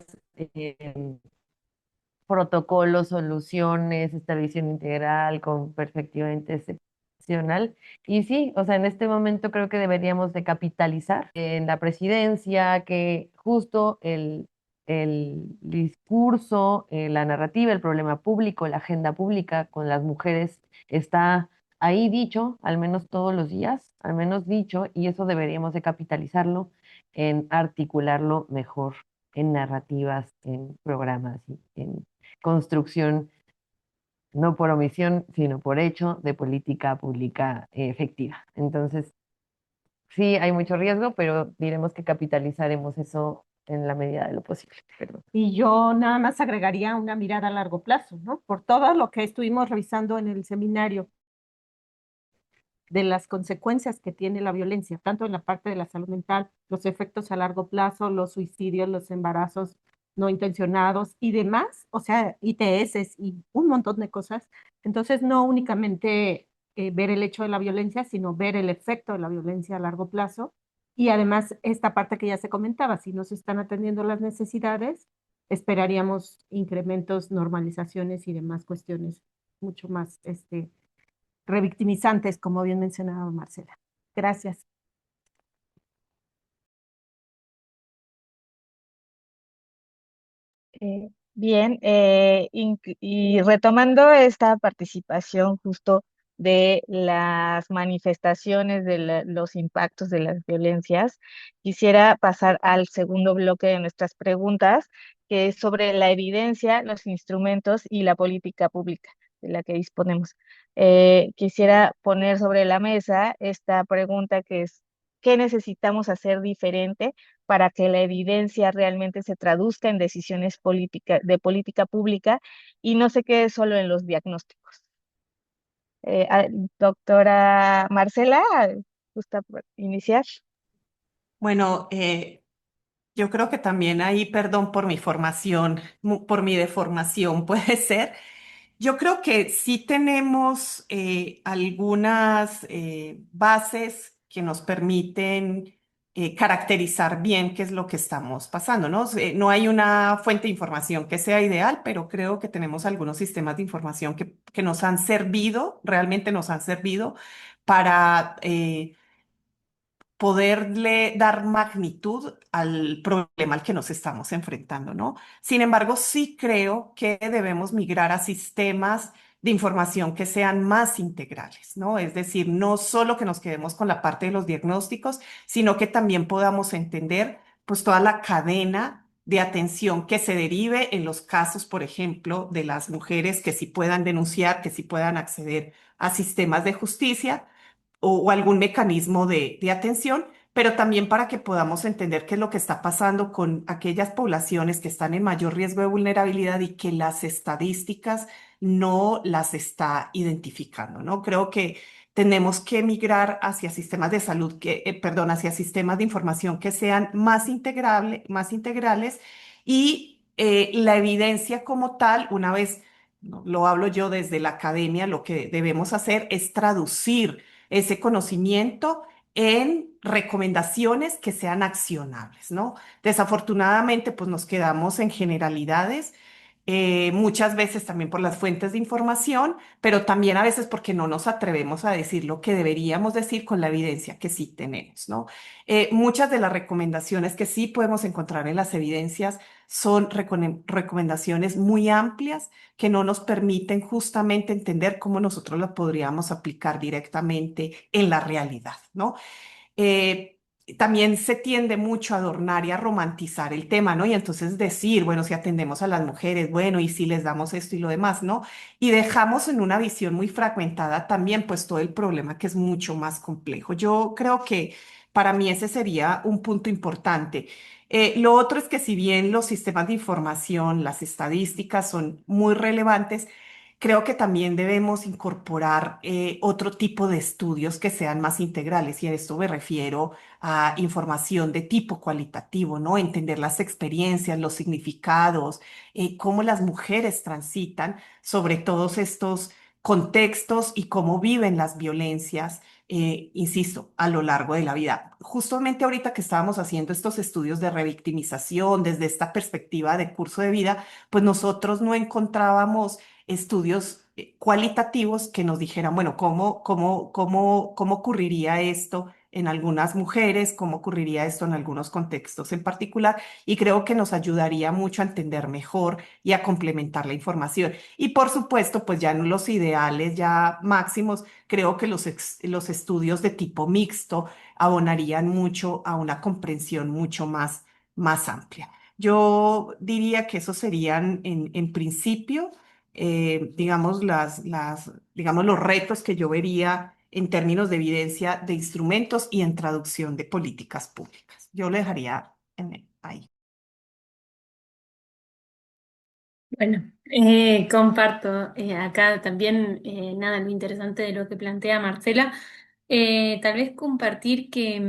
protocolos, soluciones, esta visión integral con perspectiva interseccional. Y sí, o sea, en este momento creo que deberíamos de capitalizar en la presidencia, que justo el discurso, la narrativa, el problema público, la agenda pública con las mujeres está ahí dicho, al menos todos los días, al menos dicho, y eso deberíamos de capitalizarlo en articularlo mejor en narrativas, en programas, y en construcción, no por omisión, sino por hecho de política pública efectiva. Entonces, sí, hay mucho riesgo, pero diremos que capitalizaremos eso en la medida de lo posible. Perdón. Y yo nada más agregaría una mirada a largo plazo, ¿no? Por todo lo que estuvimos revisando en el seminario de las consecuencias que tiene la violencia, tanto en la parte de la salud mental, los efectos a largo plazo, los suicidios, los embarazos no intencionados y demás, o sea, ITS y un montón de cosas. Entonces, no únicamente ver el hecho de la violencia, sino ver el efecto de la violencia a largo plazo. Y además, esta parte que ya se comentaba, si no se están atendiendo las necesidades, esperaríamos incrementos, normalizaciones y demás cuestiones mucho más revictimizantes, como bien mencionaba Marcela. Gracias. Bien, y retomando esta participación justo de las manifestaciones de los impactos de las violencias, quisiera pasar al segundo bloque de nuestras preguntas, que es sobre la evidencia, los instrumentos y la política pública de la que disponemos. Quisiera poner sobre la mesa esta pregunta que es, ¿qué necesitamos hacer diferente para que la evidencia realmente se traduzca en decisiones de política pública y no se quede solo en los diagnósticos? Doctora Marcela, ¿gusta iniciar? Bueno, yo creo que también ahí, perdón por mi formación, por mi deformación, puede ser. Yo creo que sí tenemos algunas bases que nos permiten caracterizar bien qué es lo que estamos pasando, ¿no? No hay una fuente de información que sea ideal, pero creo que tenemos algunos sistemas de información que nos han servido, realmente nos han servido para poderle dar magnitud al problema al que nos estamos enfrentando, ¿no? Sin embargo, sí creo que debemos migrar a sistemas de información que sean más integrales, ¿no? Es decir, no solo que nos quedemos con la parte de los diagnósticos, sino que también podamos entender pues toda la cadena de atención que se derive en los casos, por ejemplo, de las mujeres que sí puedan denunciar, que sí puedan acceder a sistemas de justicia o algún mecanismo de atención, pero también para que podamos entender qué es lo que está pasando con aquellas poblaciones que están en mayor riesgo de vulnerabilidad y que las estadísticas no las está identificando, ¿no? Creo que tenemos que migrar hacia sistemas de salud perdón, hacia sistemas de información que sean más integrales y la evidencia como tal, una vez ¿no? Lo hablo yo desde la academia, lo que debemos hacer es traducir ese conocimiento en recomendaciones que sean accionables, ¿no? Desafortunadamente, pues nos quedamos en generalidades, muchas veces también por las fuentes de información, pero también a veces porque no nos atrevemos a decir lo que deberíamos decir con la evidencia que sí tenemos, ¿no? Muchas de las recomendaciones que sí podemos encontrar en las evidencias son recomendaciones muy amplias que no nos permiten justamente entender cómo nosotros las podríamos aplicar directamente en la realidad, ¿no? eh, También se tiende mucho a adornar y a romantizar el tema, ¿no? Y entonces decir, bueno, si atendemos a las mujeres, bueno, y si les damos esto y lo demás, ¿no? Y dejamos en una visión muy fragmentada también, pues todo el problema que es mucho más complejo. Yo creo que para mí ese sería un punto importante. Lo otro es que si bien los sistemas de información, las estadísticas son muy relevantes, creo que también debemos incorporar otro tipo de estudios que sean más integrales y a esto me refiero a información de tipo cualitativo, ¿no? Entender las experiencias, los significados, cómo las mujeres transitan sobre todos estos contextos y cómo viven las violencias, insisto, a lo largo de la vida. Justamente ahorita que estábamos haciendo estos estudios de revictimización desde esta perspectiva de curso de vida, pues nosotros no encontrábamos estudios cualitativos que nos dijeran, bueno, cómo ocurriría esto en algunas mujeres, cómo ocurriría esto en algunos contextos en particular, y creo que nos ayudaría mucho a entender mejor y a complementar la información. Y por supuesto, pues ya en los ideales ya máximos, creo que los estudios de tipo mixto abonarían mucho a una comprensión mucho más amplia. Yo diría que esos serían en principio digamos, digamos, los retos que yo vería en términos de evidencia de instrumentos y en traducción de políticas públicas. Yo lo dejaría ahí. Bueno, comparto acá también nada, lo interesante de lo que plantea Marcela. Tal vez compartir que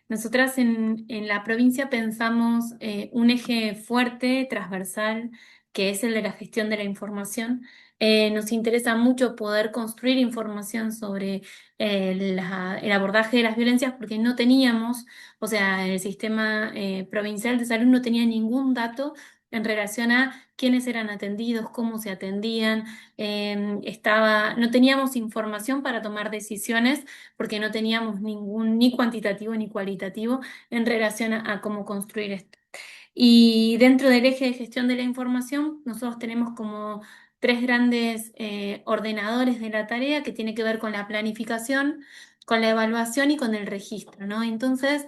nosotras en la provincia pensamos un eje fuerte, transversal, que es el de la gestión de la información. Nos interesa mucho poder construir información sobre el abordaje de las violencias porque no teníamos, o sea, el sistema provincial de salud no tenía ningún dato en relación a quiénes eran atendidos, cómo se atendían, no teníamos información para tomar decisiones porque no teníamos ningún ni cuantitativo ni cualitativo en relación a cómo construir esto. Y dentro del eje de gestión de la información, nosotros tenemos como tres grandes ordenadores de la tarea que tiene que ver con la planificación, con la evaluación y con el registro, ¿no? Entonces,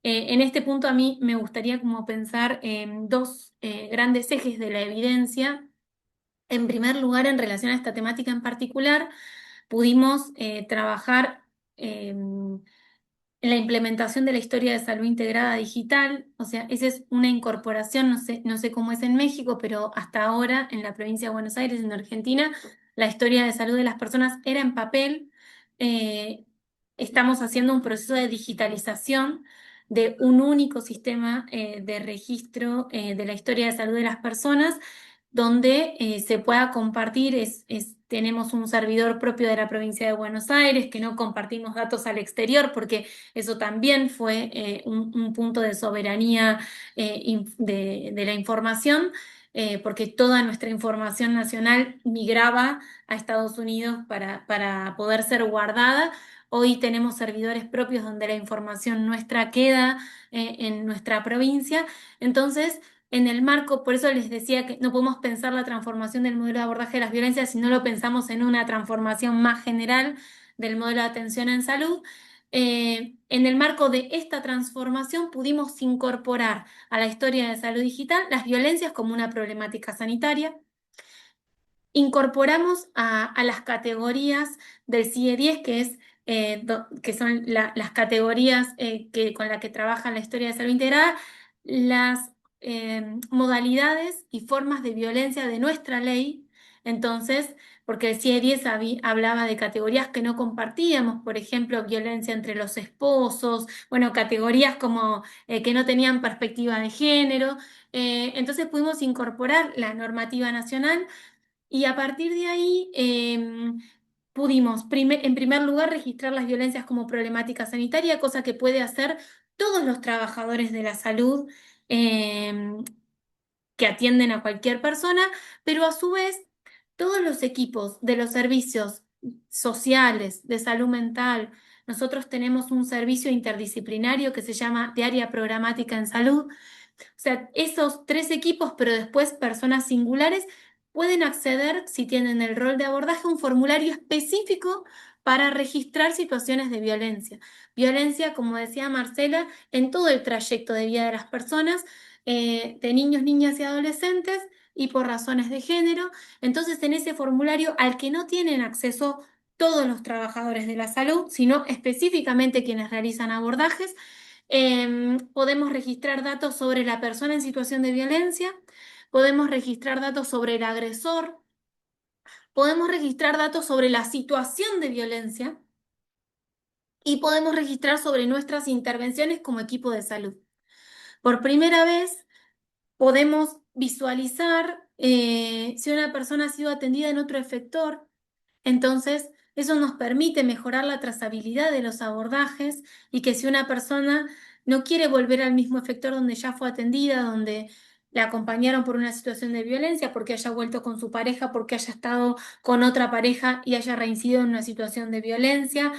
en este punto a mí me gustaría como pensar en dos grandes ejes de la evidencia. En primer lugar, en relación a esta temática en particular, pudimos trabajar en la implementación de la historia de salud integrada digital, o sea, esa es una incorporación, no sé cómo es en México, pero hasta ahora en la provincia de Buenos Aires, en Argentina, la historia de salud de las personas era en papel. Eh, Estamos haciendo un proceso de digitalización de un único sistema de registro de la historia de salud de las personas donde se pueda compartir. Tenemos un servidor propio de la provincia de Buenos Aires, que no compartimos datos al exterior, porque eso también fue un punto de soberanía de la información, porque toda nuestra información nacional migraba a Estados Unidos para poder ser guardada. Hoy tenemos servidores propios donde la información nuestra queda en nuestra provincia. Entonces, en el marco, por eso les decía que no podemos pensar la transformación del modelo de abordaje de las violencias si no lo pensamos en una transformación más general del modelo de atención en salud. En el marco de esta transformación pudimos incorporar a la historia de salud digital las violencias como una problemática sanitaria. Incorporamos a las categorías del CIE-10, que son las categorías con las que trabaja la historia de salud integrada, las modalidades y formas de violencia de nuestra ley. Entonces, porque el CIE-10 hablaba de categorías que no compartíamos, por ejemplo, violencia entre los esposos, bueno, categorías como que no tenían perspectiva de género. Entonces pudimos incorporar la normativa nacional Y a partir de ahí pudimos, en primer lugar, registrar las violencias como problemática sanitaria, cosa que puede hacer todos los trabajadores de la salud em, que atienden a cualquier persona, pero a su vez todos los equipos de los servicios sociales, de salud mental. Nosotros tenemos un servicio interdisciplinario que se llama de área programática en salud. O sea, esos tres equipos, pero después personas singulares, pueden acceder, si tienen el rol de abordaje, a un formulario específico para registrar situaciones de violencia. Violencia, como decía Marcela, en todo el trayecto de vida de las personas, de niños, niñas y adolescentes, y por razones de género. Entonces, en ese formulario al que no tienen acceso todos los trabajadores de la salud, sino específicamente quienes realizan abordajes, podemos registrar datos sobre la persona en situación de violencia, podemos registrar datos sobre el agresor, podemos registrar datos sobre la situación de violencia y podemos registrar sobre nuestras intervenciones como equipo de salud. Por primera vez podemos visualizar si una persona ha sido atendida en otro efector. Entonces, eso nos permite mejorar la trazabilidad de los abordajes y que si una persona no quiere volver al mismo efector donde ya fue atendida, donde la acompañaron por una situación de violencia, porque haya vuelto con su pareja, porque haya estado con otra pareja y haya reincidido en una situación de violencia,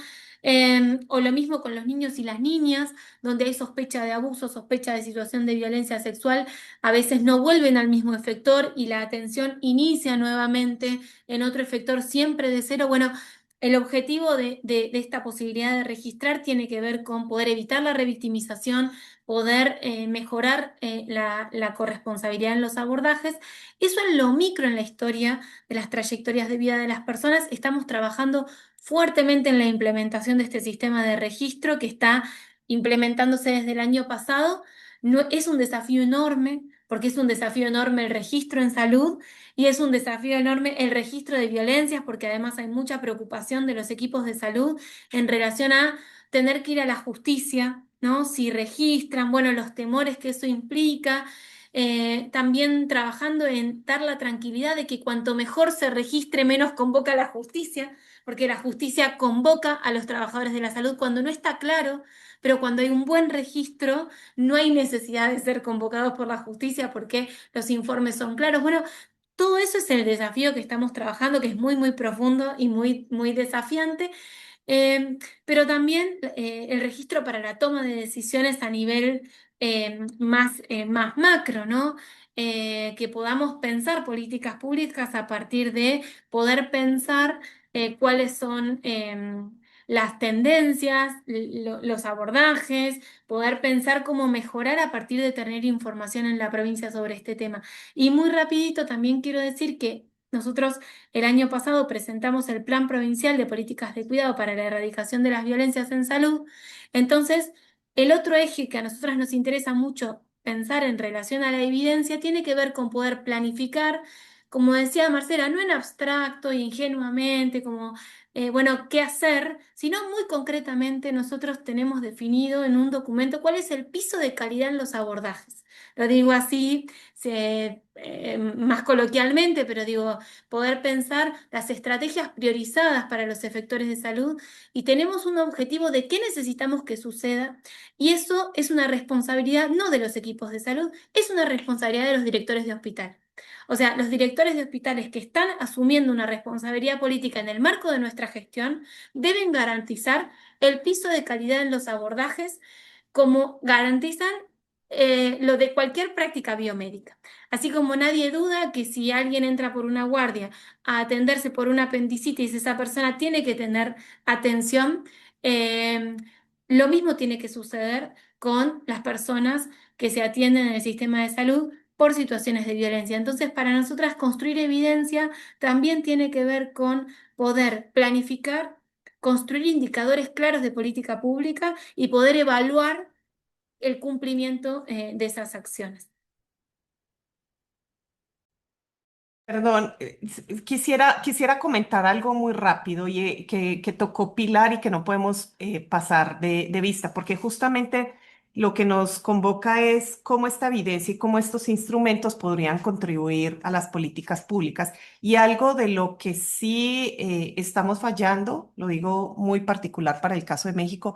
o lo mismo con los niños y las niñas, donde hay sospecha de abuso, sospecha de situación de violencia sexual, a veces no vuelven al mismo efector y la atención inicia nuevamente en otro efector siempre de cero. Bueno, el objetivo de esta posibilidad de registrar tiene que ver con poder evitar la revictimización, poder mejorar la corresponsabilidad en los abordajes. Eso en lo micro en la historia de las trayectorias de vida de las personas. Estamos trabajando fuertemente en la implementación de este sistema de registro que está implementándose desde el año pasado. No, es un desafío enorme, porque es un desafío enorme el registro en salud y es un desafío enorme el registro de violencias, porque además hay mucha preocupación de los equipos de salud en relación a tener que ir a la justicia, ¿no? Si registran, bueno, los temores que eso implica. También trabajando en dar la tranquilidad de que cuanto mejor se registre, menos convoca a la justicia, porque la justicia convoca a los trabajadores de la salud cuando no está claro, pero cuando hay un buen registro, no hay necesidad de ser convocados por la justicia porque los informes son claros. Bueno, todo eso es el desafío que estamos trabajando, que es muy, muy profundo y muy, muy desafiante. Pero también el registro para la toma de decisiones a nivel más macro, ¿no? Que podamos pensar políticas públicas a partir de poder pensar cuáles son las tendencias, los abordajes, poder pensar cómo mejorar a partir de tener información en la provincia sobre este tema. Y muy rapidito también quiero decir que nosotros el año pasado presentamos el Plan Provincial de Políticas de Cuidado para la Erradicación de las Violencias en Salud. Entonces, el otro eje que a nosotras nos interesa mucho pensar en relación a la evidencia tiene que ver con poder planificar, como decía Marcela, no en abstracto y ingenuamente, como, bueno, qué hacer, sino muy concretamente nosotros tenemos definido en un documento cuál es el piso de calidad en los abordajes. Lo digo así, más coloquialmente, pero digo, poder pensar las estrategias priorizadas para los efectores de salud y tenemos un objetivo de qué necesitamos que suceda y eso es una responsabilidad no de los equipos de salud, es una responsabilidad de los directores de hospital. O sea, los directores de hospitales que están asumiendo una responsabilidad política en el marco de nuestra gestión deben garantizar el piso de calidad en los abordajes como garantizan lo de cualquier práctica biomédica. Así como nadie duda que si alguien entra por una guardia a atenderse por una apendicitis, esa persona tiene que tener atención, eh, lo mismo tiene que suceder con las personas que se atienden en el sistema de salud por situaciones de violencia. Entonces, para nosotras, construir evidencia también tiene que ver con poder planificar, construir indicadores claros de política pública y poder evaluar el cumplimiento de esas acciones. Perdón, quisiera comentar algo muy rápido y que tocó Pilar y que no podemos pasar de vista, porque justamente lo que nos convoca es cómo esta evidencia y cómo estos instrumentos podrían contribuir a las políticas públicas. Y algo de lo que sí estamos fallando, lo digo muy particular para el caso de México,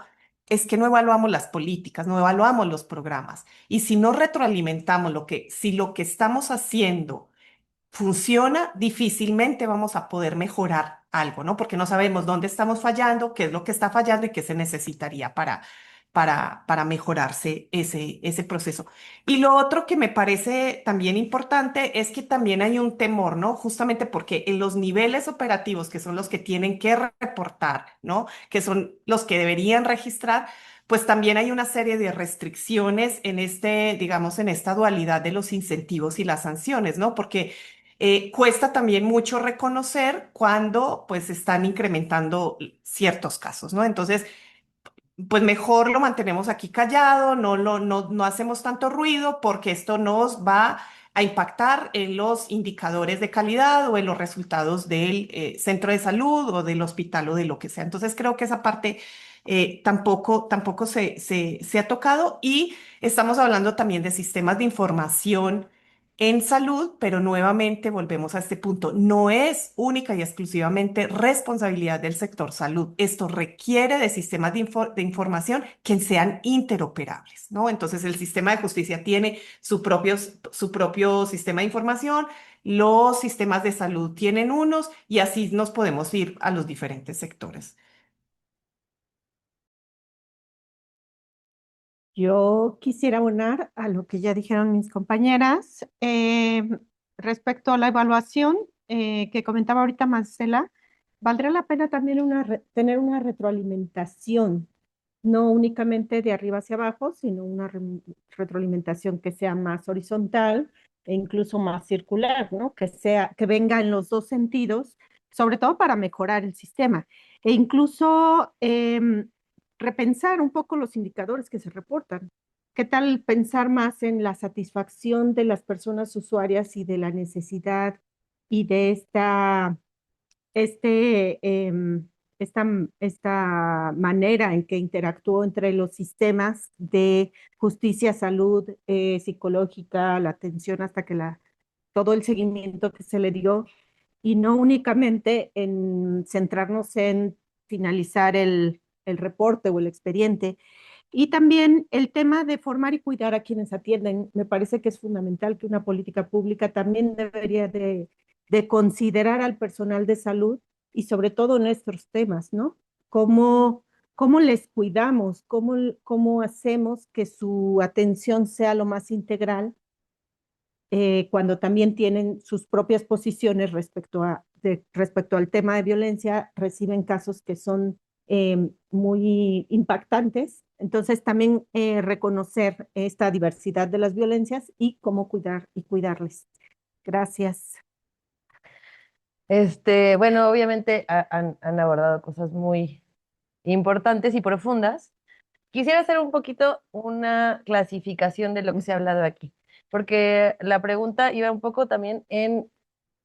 es que no evaluamos las políticas, no evaluamos los programas. Y si no retroalimentamos si lo que estamos haciendo funciona, difícilmente vamos a poder mejorar algo, ¿no? Porque no sabemos dónde estamos fallando, qué es lo que está fallando y qué se necesitaría para mejorarse ese proceso. Y lo otro que me parece también importante es que también hay un temor, ¿no? Justamente porque en los niveles operativos, que son los que tienen que reportar, ¿no? Que son los que deberían registrar, pues también hay una serie de restricciones en digamos, en esta dualidad de los incentivos y las sanciones, ¿no? Porque cuesta también mucho reconocer cuando pues están incrementando ciertos casos, ¿no? Entonces, pues mejor lo mantenemos aquí callado, no hacemos tanto ruido porque esto nos va a impactar en los indicadores de calidad o en los resultados del centro de salud o del hospital o de lo que sea. Entonces creo que esa parte tampoco se ha tocado y estamos hablando también de sistemas de información en salud, pero nuevamente volvemos a este punto. No es única y exclusivamente responsabilidad del sector salud. Esto requiere de sistemas de información que sean interoperables, ¿no? Entonces, el sistema de justicia tiene su propio sistema de información, los sistemas de salud tienen unos y así nos podemos ir a los diferentes sectores. Yo quisiera abonar a lo que ya dijeron mis compañeras respecto a la evaluación que comentaba ahorita Marcela. Valdría la pena también tener una retroalimentación, no únicamente de arriba hacia abajo, sino una retroalimentación que sea más horizontal e incluso más circular, ¿no? Que venga en los dos sentidos, sobre todo para mejorar el sistema. E incluso repensar un poco los indicadores que se reportan. ¿Qué tal pensar más en la satisfacción de las personas usuarias y de la necesidad y de este, em, esta manera en que interactuó entre los sistemas de justicia, salud, psicológica, la atención hasta que todo el seguimiento que se le dio y no únicamente en centrarnos en finalizar el reporte o el expediente? Y también el tema de formar y cuidar a quienes atienden. Me parece que es fundamental que una política pública también debería de considerar al personal de salud y sobre todo nuestros temas, ¿no? ¿Cómo, cómo les cuidamos? ¿Cómo hacemos que su atención sea lo más integral cuando también tienen sus propias posiciones respecto al tema de violencia, reciben casos que son muy impactantes? Entonces, también reconocer esta diversidad de las violencias y cómo cuidar y cuidarles. Gracias. Bueno, obviamente han abordado cosas muy importantes y profundas. Quisiera hacer un poquito una clasificación de lo que se ha hablado aquí, porque la pregunta iba un poco también en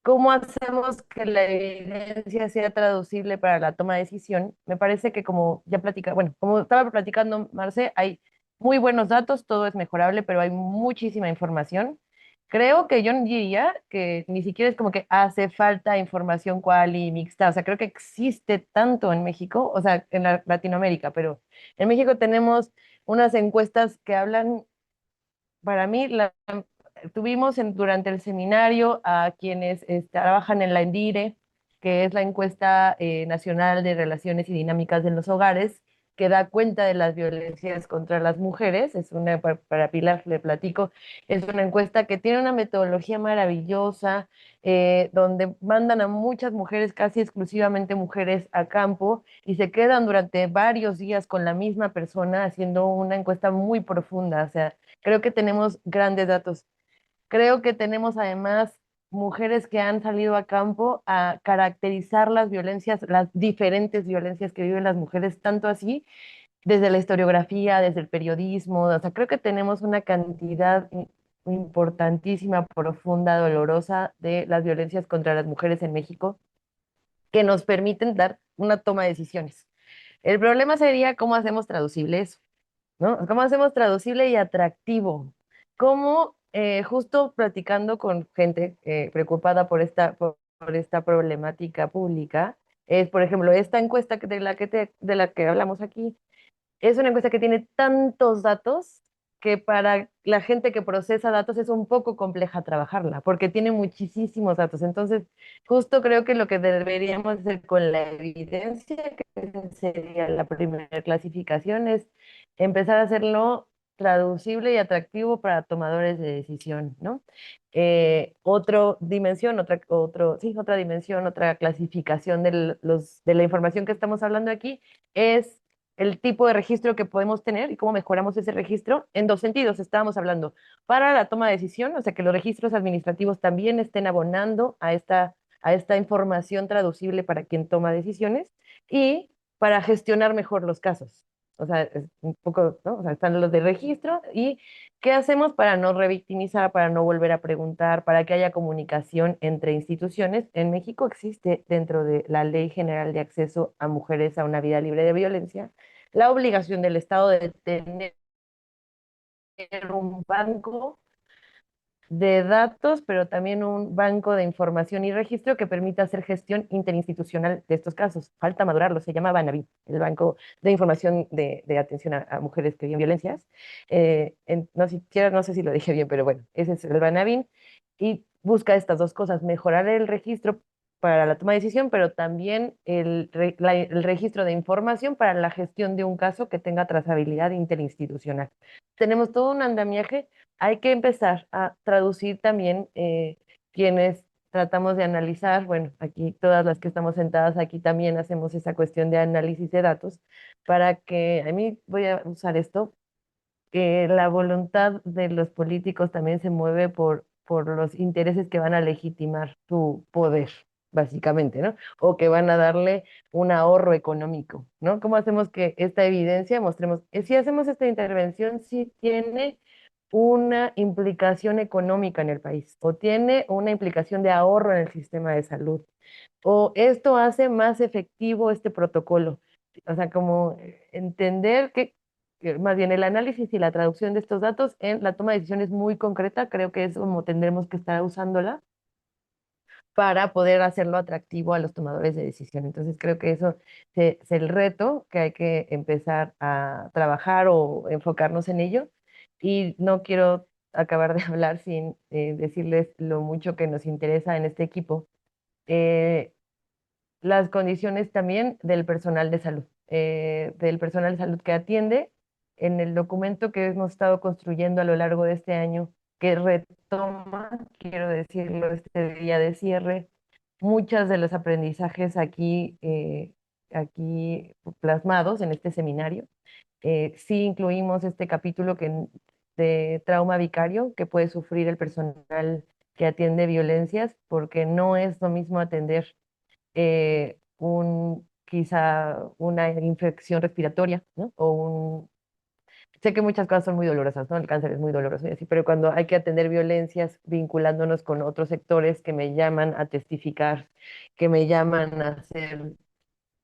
cómo hacemos que la evidencia sea traducible para la toma de decisión. Me parece que como ya platica, bueno, como estaba platicando Marce, hay muy buenos datos, todo es mejorable, pero hay muchísima información. Creo que yo diría que ni siquiera es como que hace falta información cual y mixta, o sea, creo que existe tanto en México, o sea, en Latinoamérica, pero en México tenemos unas encuestas que hablan, para mí, tuvimos durante el seminario a quienes trabajan en la ENDIRE, que es la encuesta nacional de relaciones y dinámicas en los hogares, que da cuenta de las violencias contra las mujeres. Es para Pilar le platico, es una encuesta que tiene una metodología maravillosa, donde mandan a muchas mujeres, casi exclusivamente mujeres, a campo y se quedan durante varios días con la misma persona haciendo una encuesta muy profunda. O sea, creo que tenemos grandes datos. Creo que tenemos además mujeres que han salido a campo a caracterizar las violencias, las diferentes violencias que viven las mujeres, tanto así desde la historiografía, desde el periodismo. O sea, creo que tenemos una cantidad importantísima, profunda, dolorosa de las violencias contra las mujeres en México que nos permiten dar una toma de decisiones. El problema sería cómo hacemos traducible eso. ¿no? ¿Cómo hacemos traducible y atractivo? ¿Cómo, justo platicando con gente preocupada por esta problemática pública, es, por ejemplo, esta encuesta de la que hablamos aquí, es una encuesta que tiene tantos datos que para la gente que procesa datos es un poco compleja trabajarla, porque tiene muchísimos datos. Entonces, justo creo que lo que deberíamos hacer con la evidencia, que sería la primera clasificación, es empezar a hacerlo traducible y atractivo para tomadores de decisión, ¿no? Otra dimensión, otra dimensión, otra clasificación de la información que estamos hablando aquí es el tipo de registro que podemos tener y cómo mejoramos ese registro en dos sentidos. Estábamos hablando para la toma de decisión, o sea, que los registros administrativos también estén abonando a esta información traducible para quien toma decisiones y para gestionar mejor los casos. O sea, es un poco, ¿no? O sea, están los de registro y qué hacemos para no revictimizar, para no volver a preguntar, para que haya comunicación entre instituciones. En México existe dentro de la Ley General de Acceso a Mujeres a una Vida Libre de Violencia la obligación del Estado de tener un banco de datos, pero también un banco de información y registro que permita hacer gestión interinstitucional de estos casos. Falta madurarlo, se llama Banavi, el Banco de Información de Atención a Mujeres que viven violencias. No, siquiera, no sé si lo dije bien, pero bueno, ese es el Banavi y busca estas dos cosas, mejorar el registro para la toma de decisión, pero también el registro de información para la gestión de un caso que tenga trazabilidad interinstitucional. Tenemos todo un andamiaje, hay que empezar a traducir también quienes tratamos de analizar, bueno, aquí todas las que estamos sentadas aquí también hacemos esa cuestión de análisis de datos, para que, a mí voy a usar esto, que la voluntad de los políticos también se mueve por los intereses que van a legitimar su poder, básicamente, ¿no? O que van a darle un ahorro económico, ¿no? ¿Cómo hacemos que esta evidencia mostremos, si hacemos esta intervención, sí tiene una implicación económica en el país o tiene una implicación de ahorro en el sistema de salud o esto hace más efectivo este protocolo? O sea, como entender que más bien el análisis y la traducción de estos datos en la toma de decisiones muy concreta, creo que es como tendremos que estar usándola para poder hacerlo atractivo a los tomadores de decisión. Entonces creo que eso es el reto que hay que empezar a trabajar o enfocarnos en ello. Y no quiero acabar de hablar sin decirles lo mucho que nos interesa en este equipo. Eh, las condiciones también del personal de salud que atiende en el documento que hemos estado construyendo a lo largo de este año, que retoma, quiero decirlo, este día de cierre, muchos de los aprendizajes aquí plasmados en este seminario. Sí incluimos este capítulo de trauma vicario que puede sufrir el personal que atiende violencias, porque no es lo mismo atender quizá una infección respiratoria, ¿no? Sé que muchas cosas son muy dolorosas, ¿no? El cáncer es muy doloroso y así, pero cuando hay que atender violencias vinculándonos con otros sectores que me llaman a testificar, que me llaman a hacer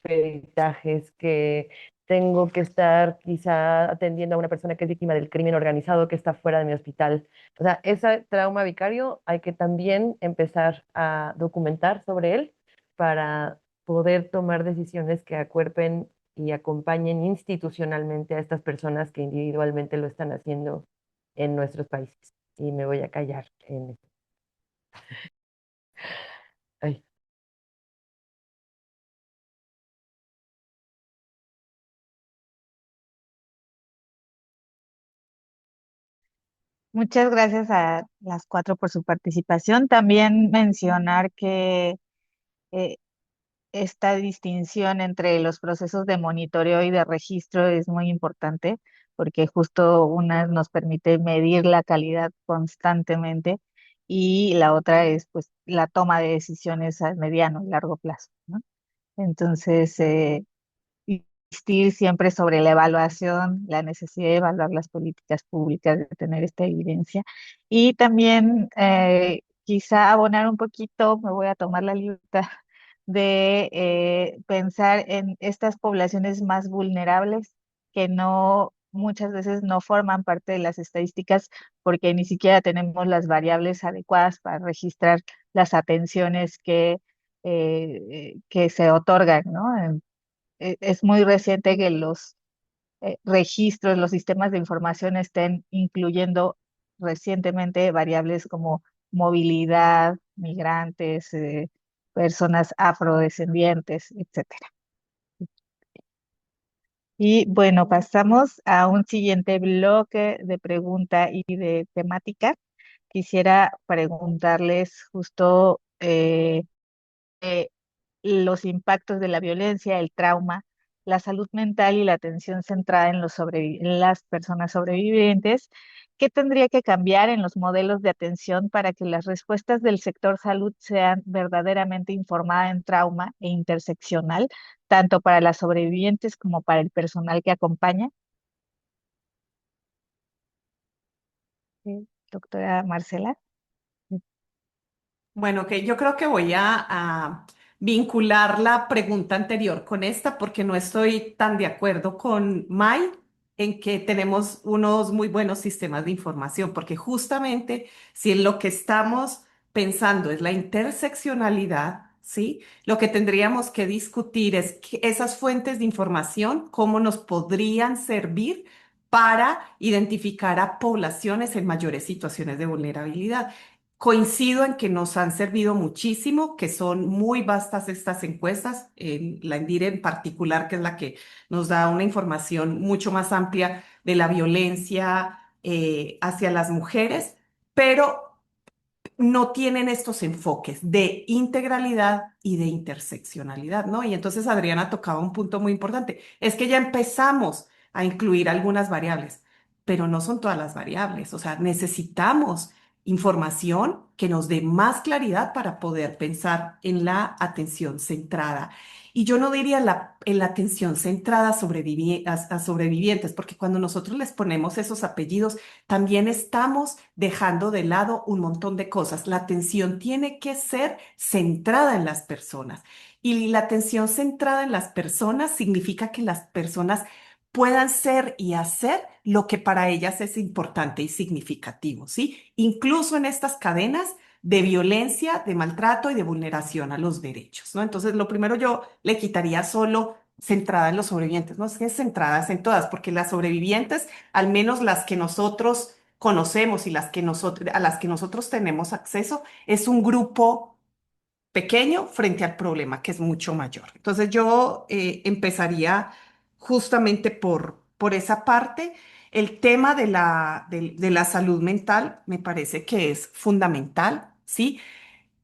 peritajes, que tengo que estar quizá atendiendo a una persona que es víctima del crimen organizado que está fuera de mi hospital. O sea, ese trauma vicario hay que también empezar a documentar sobre él para poder tomar decisiones que acuerpen y acompañen institucionalmente a estas personas que individualmente lo están haciendo en nuestros países. Y me voy a callar en esto. Ay. Muchas gracias a las cuatro por su participación. También mencionar que eh, esta distinción entre los procesos de monitoreo y de registro es muy importante porque justo una nos permite medir la calidad constantemente y la otra es pues la toma de decisiones a mediano y largo plazo, ¿no? Entonces, insistir siempre sobre la evaluación, la necesidad de evaluar las políticas públicas, de tener esta evidencia. Y también quizá abonar un poquito, me voy a tomar la libertad de pensar en estas poblaciones más vulnerables que no muchas veces no forman parte de las estadísticas porque ni siquiera tenemos las variables adecuadas para registrar las atenciones que se otorgan, ¿no? Es muy reciente que los registros, los sistemas de información estén incluyendo recientemente variables como movilidad, migrantes, personas afrodescendientes, etcétera. Y bueno, pasamos a un siguiente bloque de pregunta y de temática. Quisiera preguntarles justo eh, los impactos de la violencia, el trauma, la salud mental y la atención centrada en en las personas sobrevivientes. ¿Qué tendría que cambiar en los modelos de atención para que las respuestas del sector salud sean verdaderamente informadas en trauma e interseccional, tanto para las sobrevivientes como para el personal que acompaña? Doctora Marcela. Bueno, que yo creo que voy a vincular la pregunta anterior con esta porque no estoy tan de acuerdo con Mai en que tenemos unos muy buenos sistemas de información, porque justamente si en lo que estamos pensando es la interseccionalidad, ¿sí? Lo que tendríamos que discutir es esas fuentes de información, cómo nos podrían servir para identificar a poblaciones en mayores situaciones de vulnerabilidad. Coincido en que nos han servido muchísimo, que son muy vastas estas encuestas, en la ENDIRE en particular, que es la que nos da una información mucho más amplia de la violencia hacia las mujeres, pero no tienen estos enfoques de integralidad y de interseccionalidad, ¿no? Y entonces Adriana tocaba un punto muy importante. Es que ya empezamos a incluir algunas variables, pero no son todas las variables. O sea, necesitamos información que nos dé más claridad para poder pensar en la atención centrada. Y yo no diría en la atención centrada a sobrevivientes, porque cuando nosotros les ponemos esos apellidos, también estamos dejando de lado un montón de cosas. La atención tiene que ser centrada en las personas. Y la atención centrada en las personas significa que las personas puedan ser y hacer lo que para ellas es importante y significativo, ¿sí? Incluso en estas cadenas de violencia, de maltrato y de vulneración a los derechos, ¿no? Entonces, lo primero yo le quitaría solo centrada en los sobrevivientes, no es que es centradas en todas, porque las sobrevivientes, al menos las que nosotros conocemos y a las que nosotros tenemos acceso, es un grupo pequeño frente al problema, que es mucho mayor. Entonces yo empezaría justamente por esa parte. El tema de la salud mental me parece que es fundamental, ¿sí?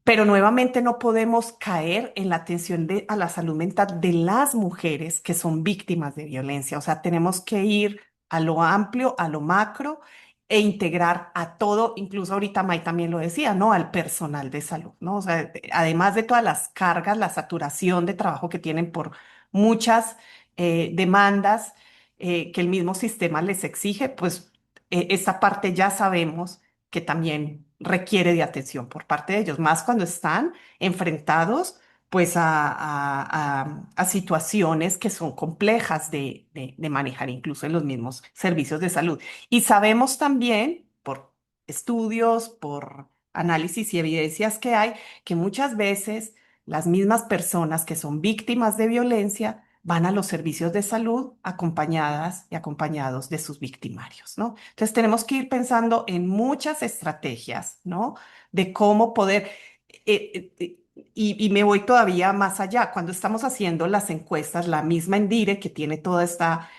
Pero nuevamente no podemos caer en la atención a la salud mental de las mujeres que son víctimas de violencia. O sea, tenemos que ir a lo amplio, a lo macro e integrar a todo, incluso ahorita May también lo decía, ¿no? Al personal de salud, ¿no? O sea, además de todas las cargas, la saturación de trabajo que tienen por muchas demandas que el mismo sistema les exige, pues esta parte ya sabemos que también requiere de atención por parte de ellos, más cuando están enfrentados pues a situaciones que son complejas de manejar, incluso en los mismos servicios de salud. Y sabemos también por estudios, por análisis y evidencias que hay, que muchas veces las mismas personas que son víctimas de violencia van a los servicios de salud acompañadas y acompañados de sus victimarios, ¿no? Entonces tenemos que ir pensando en muchas estrategias, ¿no? De cómo poder, y me voy todavía más allá, cuando estamos haciendo las encuestas, la misma Endire que tiene toda esta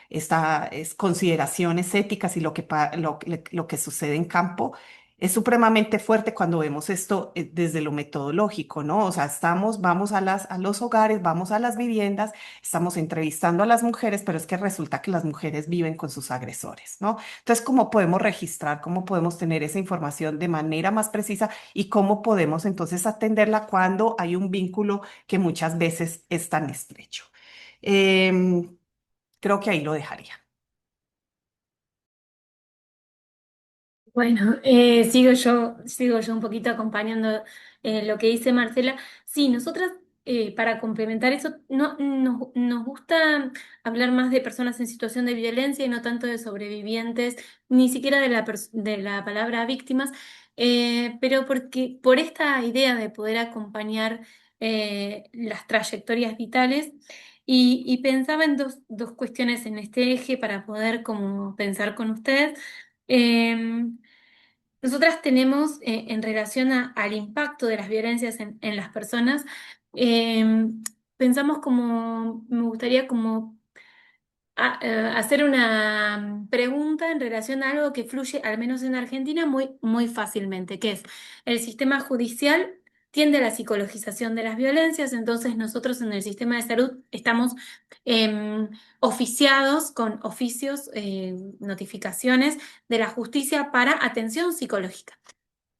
consideraciones éticas y lo que sucede en campo, es supremamente fuerte cuando vemos esto desde lo metodológico, ¿no? O sea, vamos a los hogares, vamos a las viviendas, estamos entrevistando a las mujeres, pero es que resulta que las mujeres viven con sus agresores, ¿no? Entonces, ¿cómo podemos registrar, cómo podemos tener esa información de manera más precisa y cómo podemos entonces atenderla cuando hay un vínculo que muchas veces es tan estrecho? Em, Creo que ahí lo dejaría. Bueno, sigo yo un poquito acompañando lo que dice Marcela. Sí, nosotras para complementar eso, nos gusta hablar más de personas en situación de violencia y no tanto de sobrevivientes, ni siquiera de la palabra víctimas, pero porque por esta idea de poder acompañar las trayectorias vitales. Y pensaba en dos cuestiones en este eje para poder como pensar con ustedes. Em, Nosotras tenemos, en relación al impacto de las violencias en las personas, pensamos como, me gustaría como hacer una pregunta en relación a algo que fluye, al menos en Argentina, muy fácilmente, que es el sistema judicial tiende a la psicologización de las violencias. Entonces nosotros en el sistema de salud estamos oficiados con oficios, notificaciones de la justicia para atención psicológica.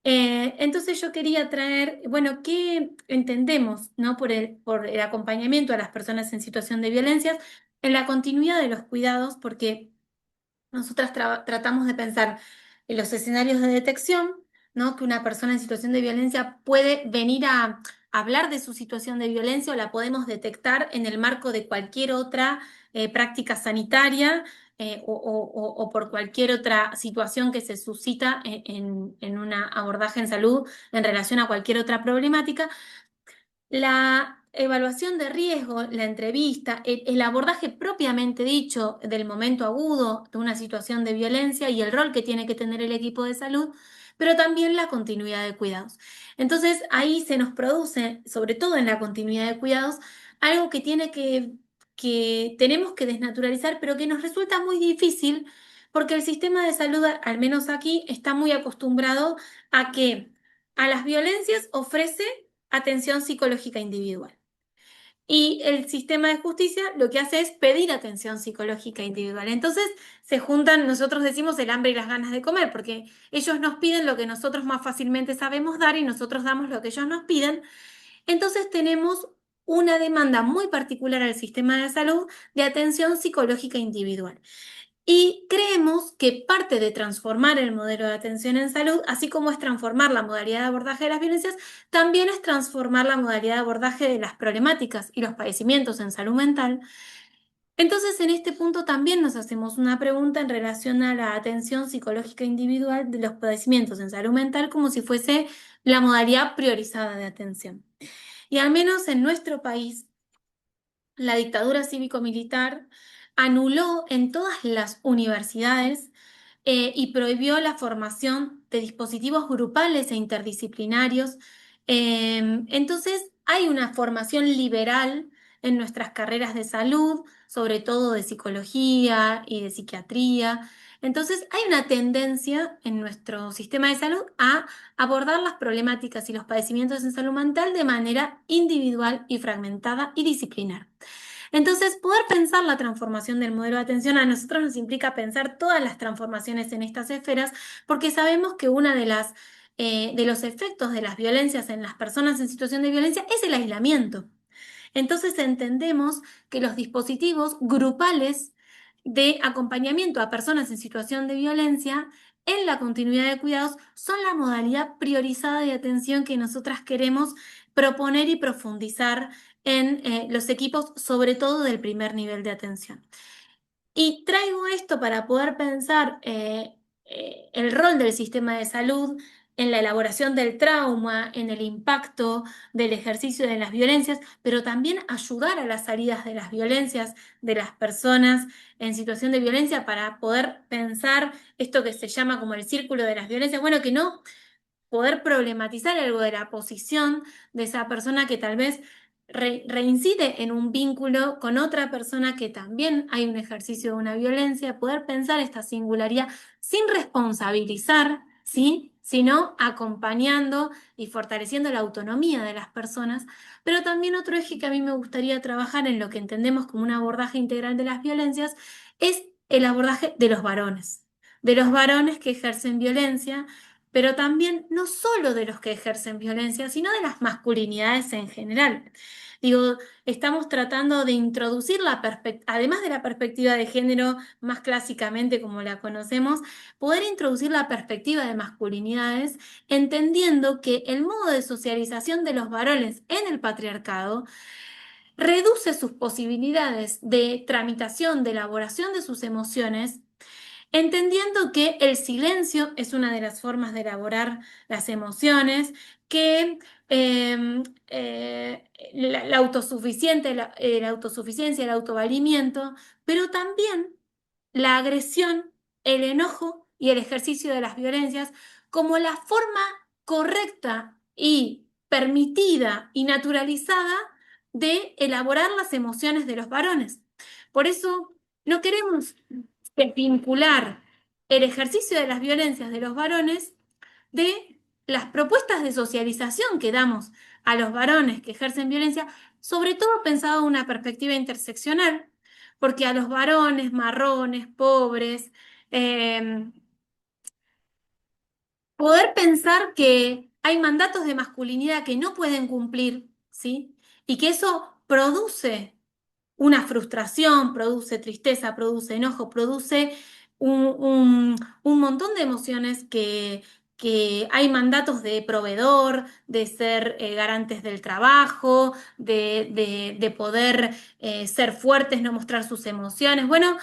Entonces yo quería traer, bueno, ¿qué entendemos, ¿no? por el acompañamiento a las personas en situación de violencias en la continuidad de los cuidados, porque nosotras tratamos de pensar en los escenarios de detección, ¿no? Que una persona en situación de violencia puede venir a hablar de su situación de violencia o la podemos detectar en el marco de cualquier otra práctica sanitaria, o por cualquier otra situación que se suscita en un abordaje en salud en relación a cualquier otra problemática. La evaluación de riesgo, la entrevista, el abordaje propiamente dicho del momento agudo de una situación de violencia y el rol que tiene que tener el equipo de salud, pero también la continuidad de cuidados. Entonces ahí se nos produce, sobre todo en la continuidad de cuidados, algo que tenemos que desnaturalizar, pero que nos resulta muy difícil porque el sistema de salud, al menos aquí, está muy acostumbrado a que a las violencias ofrece atención psicológica individual. Y el sistema de justicia lo que hace es pedir atención psicológica individual. Entonces se juntan, nosotros decimos, el hambre y las ganas de comer, porque ellos nos piden lo que nosotros más fácilmente sabemos dar y nosotros damos lo que ellos nos piden. Entonces tenemos una demanda muy particular al sistema de salud de atención psicológica individual. Y creemos que parte de transformar el modelo de atención en salud, así como es transformar la modalidad de abordaje de las violencias, también es transformar la modalidad de abordaje de las problemáticas y los padecimientos en salud mental. Entonces, en este punto también nos hacemos una pregunta en relación a la atención psicológica individual de los padecimientos en salud mental como si fuese la modalidad priorizada de atención. Y al menos en nuestro país, la dictadura cívico-militar anuló en todas las universidades y prohibió la formación de dispositivos grupales e interdisciplinarios. Entonces, hay una formación liberal en nuestras carreras de salud, sobre todo de psicología y de psiquiatría. Entonces, hay una tendencia en nuestro sistema de salud a abordar las problemáticas y los padecimientos en salud mental de manera individual y fragmentada y disciplinar. Entonces, poder pensar la transformación del modelo de atención a nosotros nos implica pensar todas las transformaciones en estas esferas, porque sabemos que una de los efectos de las violencias en las personas en situación de violencia es el aislamiento. Entonces entendemos que los dispositivos grupales de acompañamiento a personas en situación de violencia en la continuidad de cuidados son la modalidad priorizada de atención que nosotras queremos proponer y profundizar en los equipos, sobre todo del primer nivel de atención. Y traigo esto para poder pensar el rol del sistema de salud en la elaboración del trauma, en el impacto del ejercicio de las violencias, pero también ayudar a las salidas de las violencias de las personas en situación de violencia para poder pensar esto que se llama como el círculo de las violencias. Bueno, que no poder problematizar algo de la posición de esa persona que tal vez reincide en un vínculo con otra persona que también hay un ejercicio de una violencia, poder pensar esta singularidad sin responsabilizar, ¿sí? Sino acompañando y fortaleciendo la autonomía de las personas. Pero también otro eje que a mí me gustaría trabajar en lo que entendemos como un abordaje integral de las violencias es el abordaje de los varones que ejercen violencia, pero también no solo de los que ejercen violencia, sino de las masculinidades en general. Digo, estamos tratando de introducir además de la perspectiva de género más clásicamente como la conocemos, poder introducir la perspectiva de masculinidades, entendiendo que el modo de socialización de los varones en el patriarcado reduce sus posibilidades de tramitación, de elaboración de sus emociones, entendiendo que el silencio es una de las formas de elaborar las emociones, que la la autosuficiencia, el autovalimiento, pero también la agresión, el enojo y el ejercicio de las violencias como la forma correcta y permitida y naturalizada de elaborar las emociones de los varones. Por eso no queremos desvincular el ejercicio de las violencias de los varones de las propuestas de socialización que damos a los varones que ejercen violencia, sobre todo pensado en una perspectiva interseccional, porque a los varones marrones, pobres, poder pensar que hay mandatos de masculinidad que no pueden cumplir, ¿sí? Y que eso produce una frustración, produce tristeza, produce enojo, produce un montón de emociones que hay mandatos de proveedor, de ser garantes del trabajo, de poder ser fuertes, no mostrar sus emociones. Bueno,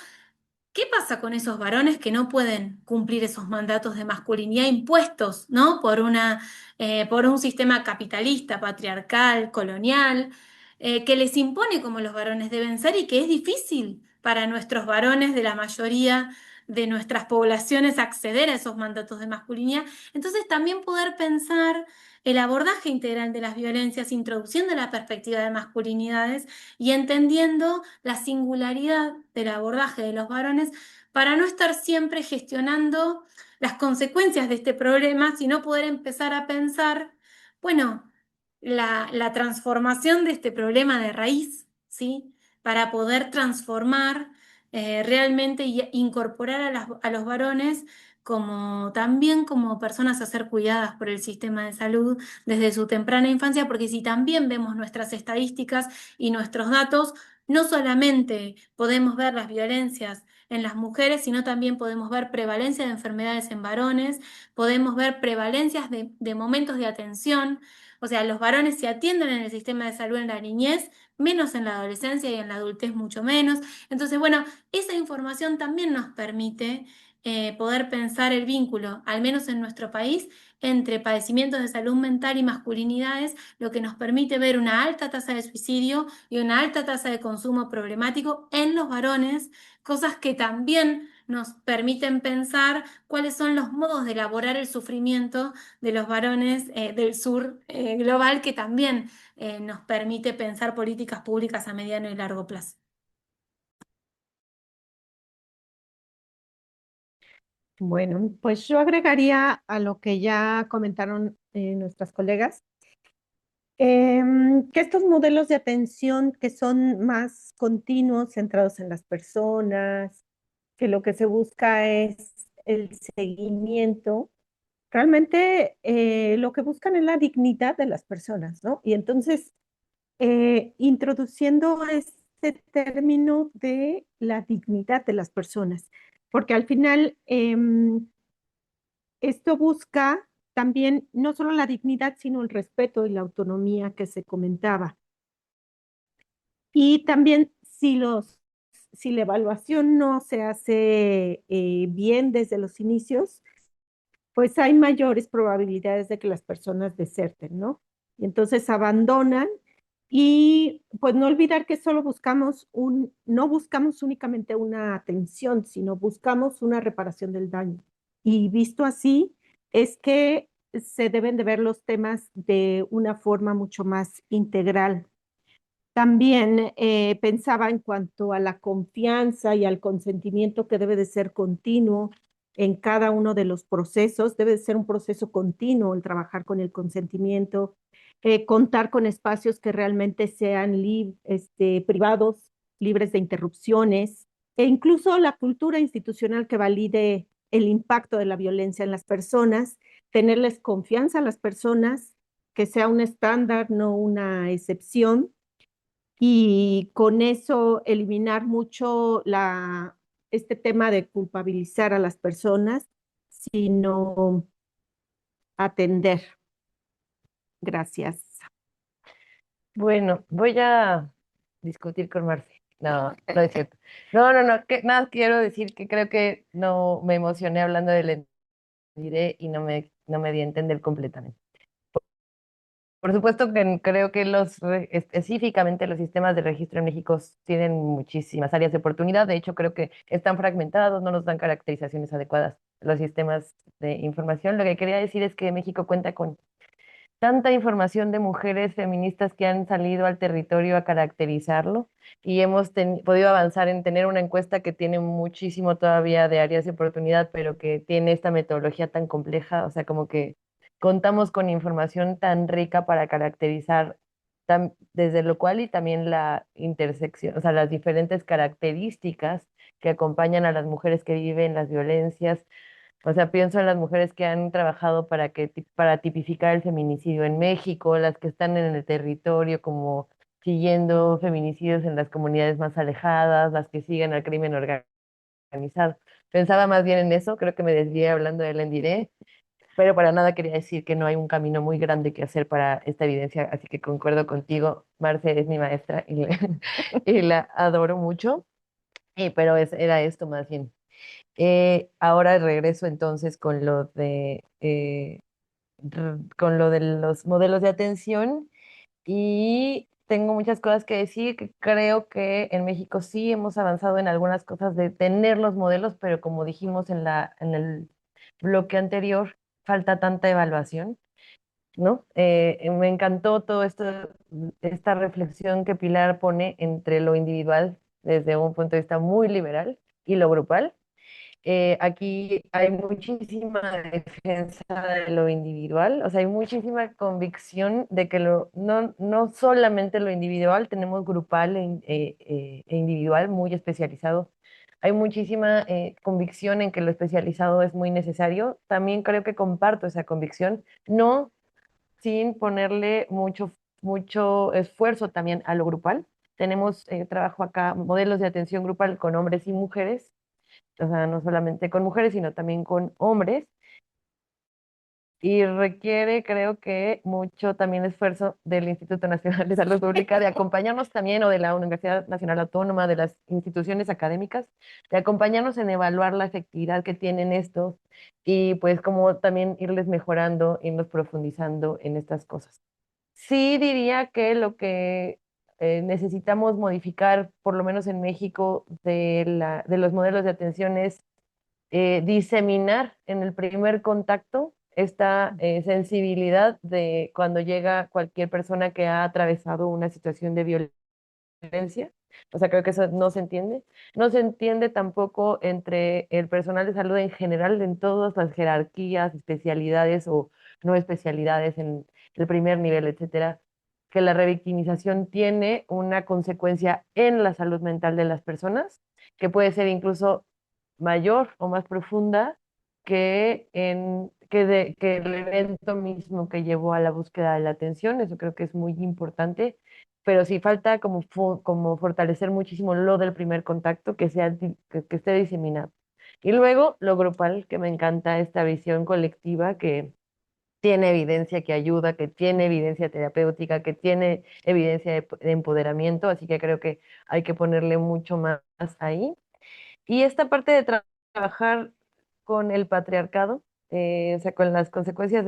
¿qué pasa con esos varones que no pueden cumplir esos mandatos de masculinidad impuestos, ¿no? Por un sistema capitalista, patriarcal, colonial, que les impone cómo los varones deben ser y que es difícil para nuestros varones de la mayoría de nuestras poblaciones acceder a esos mandatos de masculinidad? Entonces también poder pensar el abordaje integral de las violencias, introduciendo la perspectiva de masculinidades y entendiendo la singularidad del abordaje de los varones para no estar siempre gestionando las consecuencias de este problema, sino poder empezar a pensar, bueno, la transformación de este problema de raíz, ¿sí? Para poder transformar realmente y incorporar a los varones como también como personas a ser cuidadas por el sistema de salud desde su temprana infancia, porque si también vemos nuestras estadísticas y nuestros datos, no solamente podemos ver las violencias en las mujeres, sino también podemos ver prevalencia de enfermedades en varones, podemos ver prevalencias de momentos de atención, o sea, los varones se atienden en el sistema de salud en la niñez, menos en la adolescencia y en la adultez mucho menos. Entonces, bueno, esa información también nos permite poder pensar el vínculo, al menos en nuestro país, entre padecimientos de salud mental y masculinidades, lo que nos permite ver una alta tasa de suicidio y una alta tasa de consumo problemático en los varones, cosas que también nos permiten pensar cuáles son los modos de elaborar el sufrimiento de los varones del sur global, que también nos permite pensar políticas públicas a mediano y largo plazo. Bueno, pues yo agregaría a lo que ya comentaron nuestras colegas, que estos modelos de atención que son más continuos, centrados en las personas, que lo que se busca es el seguimiento, realmente lo que buscan es la dignidad de las personas, ¿no? Y entonces, introduciendo este término de la dignidad de las personas, porque al final esto busca también no solo la dignidad, sino el respeto y la autonomía que se comentaba. Y también si la evaluación no se hace bien desde los inicios, pues hay mayores probabilidades de que las personas deserten, ¿no? Y entonces abandonan y pues no olvidar que solo no buscamos únicamente una atención, sino buscamos una reparación del daño. Y visto así, es que se deben de ver los temas de una forma mucho más integral. También pensaba en cuanto a la confianza y al consentimiento que debe de ser continuo en cada uno de los procesos. Debe de ser un proceso continuo el trabajar con el consentimiento, contar con espacios que realmente sean privados, libres de interrupciones, e incluso la cultura institucional que valide el impacto de la violencia en las personas, tenerles confianza a las personas, que sea un estándar, no una excepción, y con eso eliminar mucho este tema de culpabilizar a las personas, sino atender. Gracias. Bueno, voy a discutir con Marce. No, no es cierto. No, no, no, que, nada, quiero decir que creo que no me emocioné hablando del Endiré y no me di a entender completamente. Por supuesto que creo que específicamente los sistemas de registro en México tienen muchísimas áreas de oportunidad. De hecho, creo que están fragmentados, no nos dan caracterizaciones adecuadas los sistemas de información. Lo que quería decir es que México cuenta con tanta información de mujeres feministas que han salido al territorio a caracterizarlo y hemos podido avanzar en tener una encuesta que tiene muchísimo todavía de áreas de oportunidad, pero que tiene esta metodología tan compleja, o sea, como que contamos con información tan rica para caracterizar desde lo cual y también la intersección, o sea, las diferentes características que acompañan a las mujeres que viven las violencias. O sea, pienso en las mujeres que han trabajado para tipificar el feminicidio en México, las que están en el territorio como siguiendo feminicidios en las comunidades más alejadas, las que siguen al crimen organizado. Pensaba más bien en eso, creo que me desvié hablando del Endiré, pero para nada quería decir que no hay un camino muy grande que hacer para esta evidencia, así que concuerdo contigo, Marce es mi maestra y, y la adoro mucho, pero era esto más bien. Ahora regreso entonces con con lo de los modelos de atención y tengo muchas cosas que decir, que creo que en México sí hemos avanzado en algunas cosas de tener los modelos, pero como dijimos en el bloque anterior, falta tanta evaluación, ¿no? Me encantó todo esto, esta reflexión que Pilar pone entre lo individual desde un punto de vista muy liberal y lo grupal. Aquí hay muchísima defensa de lo individual, o sea, hay muchísima convicción de que no solamente lo individual, tenemos grupal e individual muy especializado. Hay muchísima convicción en que lo especializado es muy necesario. También creo que comparto esa convicción, no sin ponerle mucho esfuerzo también a lo grupal. Tenemos trabajo acá, modelos de atención grupal con hombres y mujeres, o sea, no solamente con mujeres, sino también con hombres, y requiere, creo que, mucho también esfuerzo del Instituto Nacional de Salud Pública de acompañarnos también, o de la Universidad Nacional Autónoma, de las instituciones académicas, de acompañarnos en evaluar la efectividad que tienen estos y pues como también irles mejorando, irnos profundizando en estas cosas. Sí diría que lo que necesitamos modificar, por lo menos en México, de los modelos de atención es diseminar en el primer contacto esta sensibilidad de cuando llega cualquier persona que ha atravesado una situación de violencia. O sea, creo que eso no se entiende. No se entiende tampoco entre el personal de salud en general, en todas las jerarquías, especialidades o no especialidades en el primer nivel, etcétera, que la revictimización tiene una consecuencia en la salud mental de las personas, que puede ser incluso mayor o más profunda que el evento mismo que llevó a la búsqueda de la atención. Eso creo que es muy importante, pero sí falta como fortalecer muchísimo lo del primer contacto, que esté diseminado. Y luego lo grupal, que me encanta esta visión colectiva que tiene evidencia que ayuda, que tiene evidencia terapéutica, que tiene evidencia de empoderamiento, así que creo que hay que ponerle mucho más ahí. Y esta parte de trabajar con el patriarcado, o sea, con las consecuencias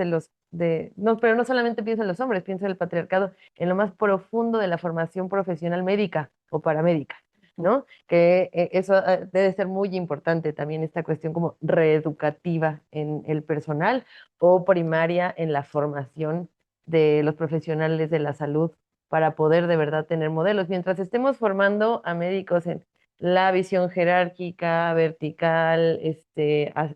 no, pero no solamente pienso en los hombres, pienso en el patriarcado en lo más profundo de la formación profesional médica o paramédica, ¿no? Que eso debe ser muy importante también, esta cuestión como reeducativa en el personal o primaria en la formación de los profesionales de la salud para poder de verdad tener modelos. Mientras estemos formando a médicos en la visión jerárquica, vertical,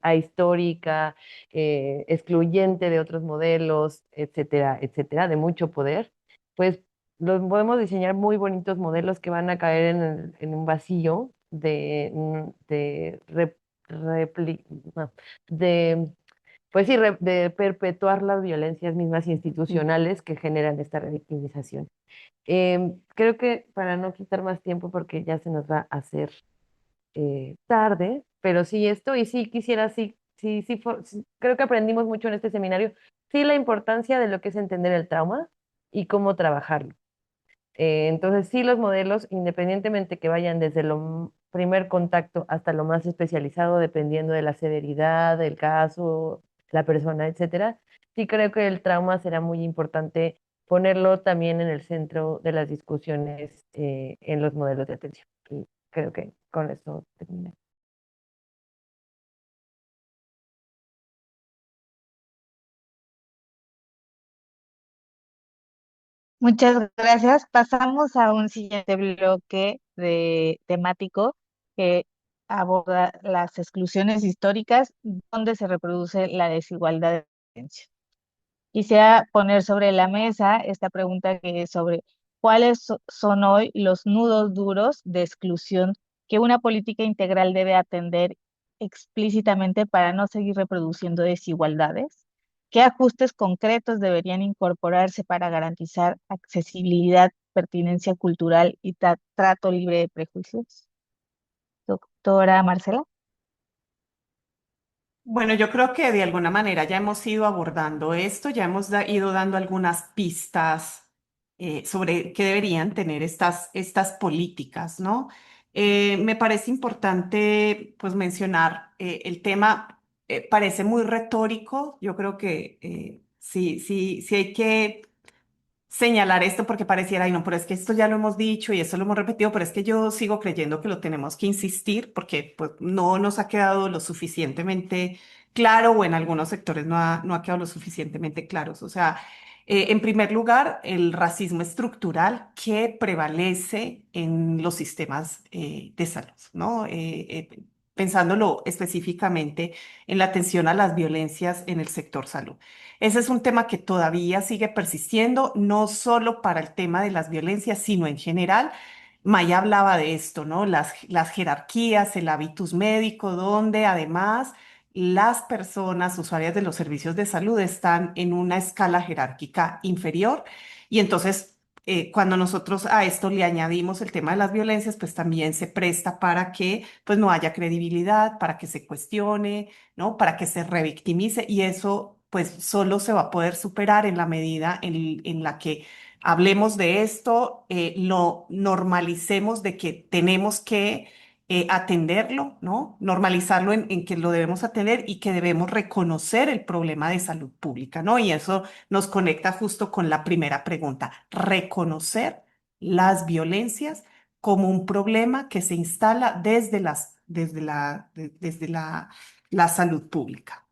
ahistórica, excluyente de otros modelos, etcétera, etcétera, de mucho poder, pues los podemos diseñar muy bonitos modelos que van a caer en un vacío de, no, de pues sí, de perpetuar las violencias mismas institucionales que generan esta revictimización. Creo que para no quitar más tiempo, porque ya se nos va a hacer tarde, pero sí esto, y sí quisiera, sí, creo que aprendimos mucho en este seminario, sí la importancia de lo que es entender el trauma y cómo trabajarlo. Entonces, sí, los modelos, independientemente que vayan desde lo primer contacto hasta lo más especializado, dependiendo de la severidad del caso, la persona, etcétera, sí creo que el trauma será muy importante ponerlo también en el centro de las discusiones en los modelos de atención. Y creo que con esto termina. Muchas gracias. Pasamos a un siguiente bloque de temático que aborda las exclusiones históricas donde se reproduce la desigualdad de potencia. Quisiera poner sobre la mesa esta pregunta que es sobre cuáles son hoy los nudos duros de exclusión que una política integral debe atender explícitamente para no seguir reproduciendo desigualdades. ¿Qué ajustes concretos deberían incorporarse para garantizar accesibilidad, pertinencia cultural y trato libre de prejuicios? Doctora Marcela. Bueno, yo creo que de alguna manera ya hemos ido abordando esto, ya hemos ido dando algunas pistas sobre qué deberían tener estas políticas, ¿no? Me parece importante pues mencionar el tema, parece muy retórico, yo creo que sí hay que señalar esto porque pareciera, ay no, pero es que esto ya lo hemos dicho y esto lo hemos repetido, pero es que yo sigo creyendo que lo tenemos que insistir porque pues, no nos ha quedado lo suficientemente claro o en algunos sectores no ha quedado lo suficientemente claros. O sea, en primer lugar, el racismo estructural que prevalece en los sistemas de salud, ¿no? Pensándolo específicamente en la atención a las violencias en el sector salud. Ese es un tema que todavía sigue persistiendo, no solo para el tema de las violencias, sino en general. Maya hablaba de esto, ¿no? Las jerarquías, el habitus médico, donde además las personas usuarias de los servicios de salud están en una escala jerárquica inferior y entonces cuando nosotros a esto le añadimos el tema de las violencias, pues también se presta para que pues no haya credibilidad, para que se cuestione, ¿no? Para que se revictimice y eso pues solo se va a poder superar en la medida en la que hablemos de esto, lo normalicemos de que tenemos que atenderlo, ¿no? Normalizarlo en que lo debemos atender y que debemos reconocer el problema de salud pública, ¿no? Y eso nos conecta justo con la primera pregunta, reconocer las violencias como un problema que se instala desde la salud pública.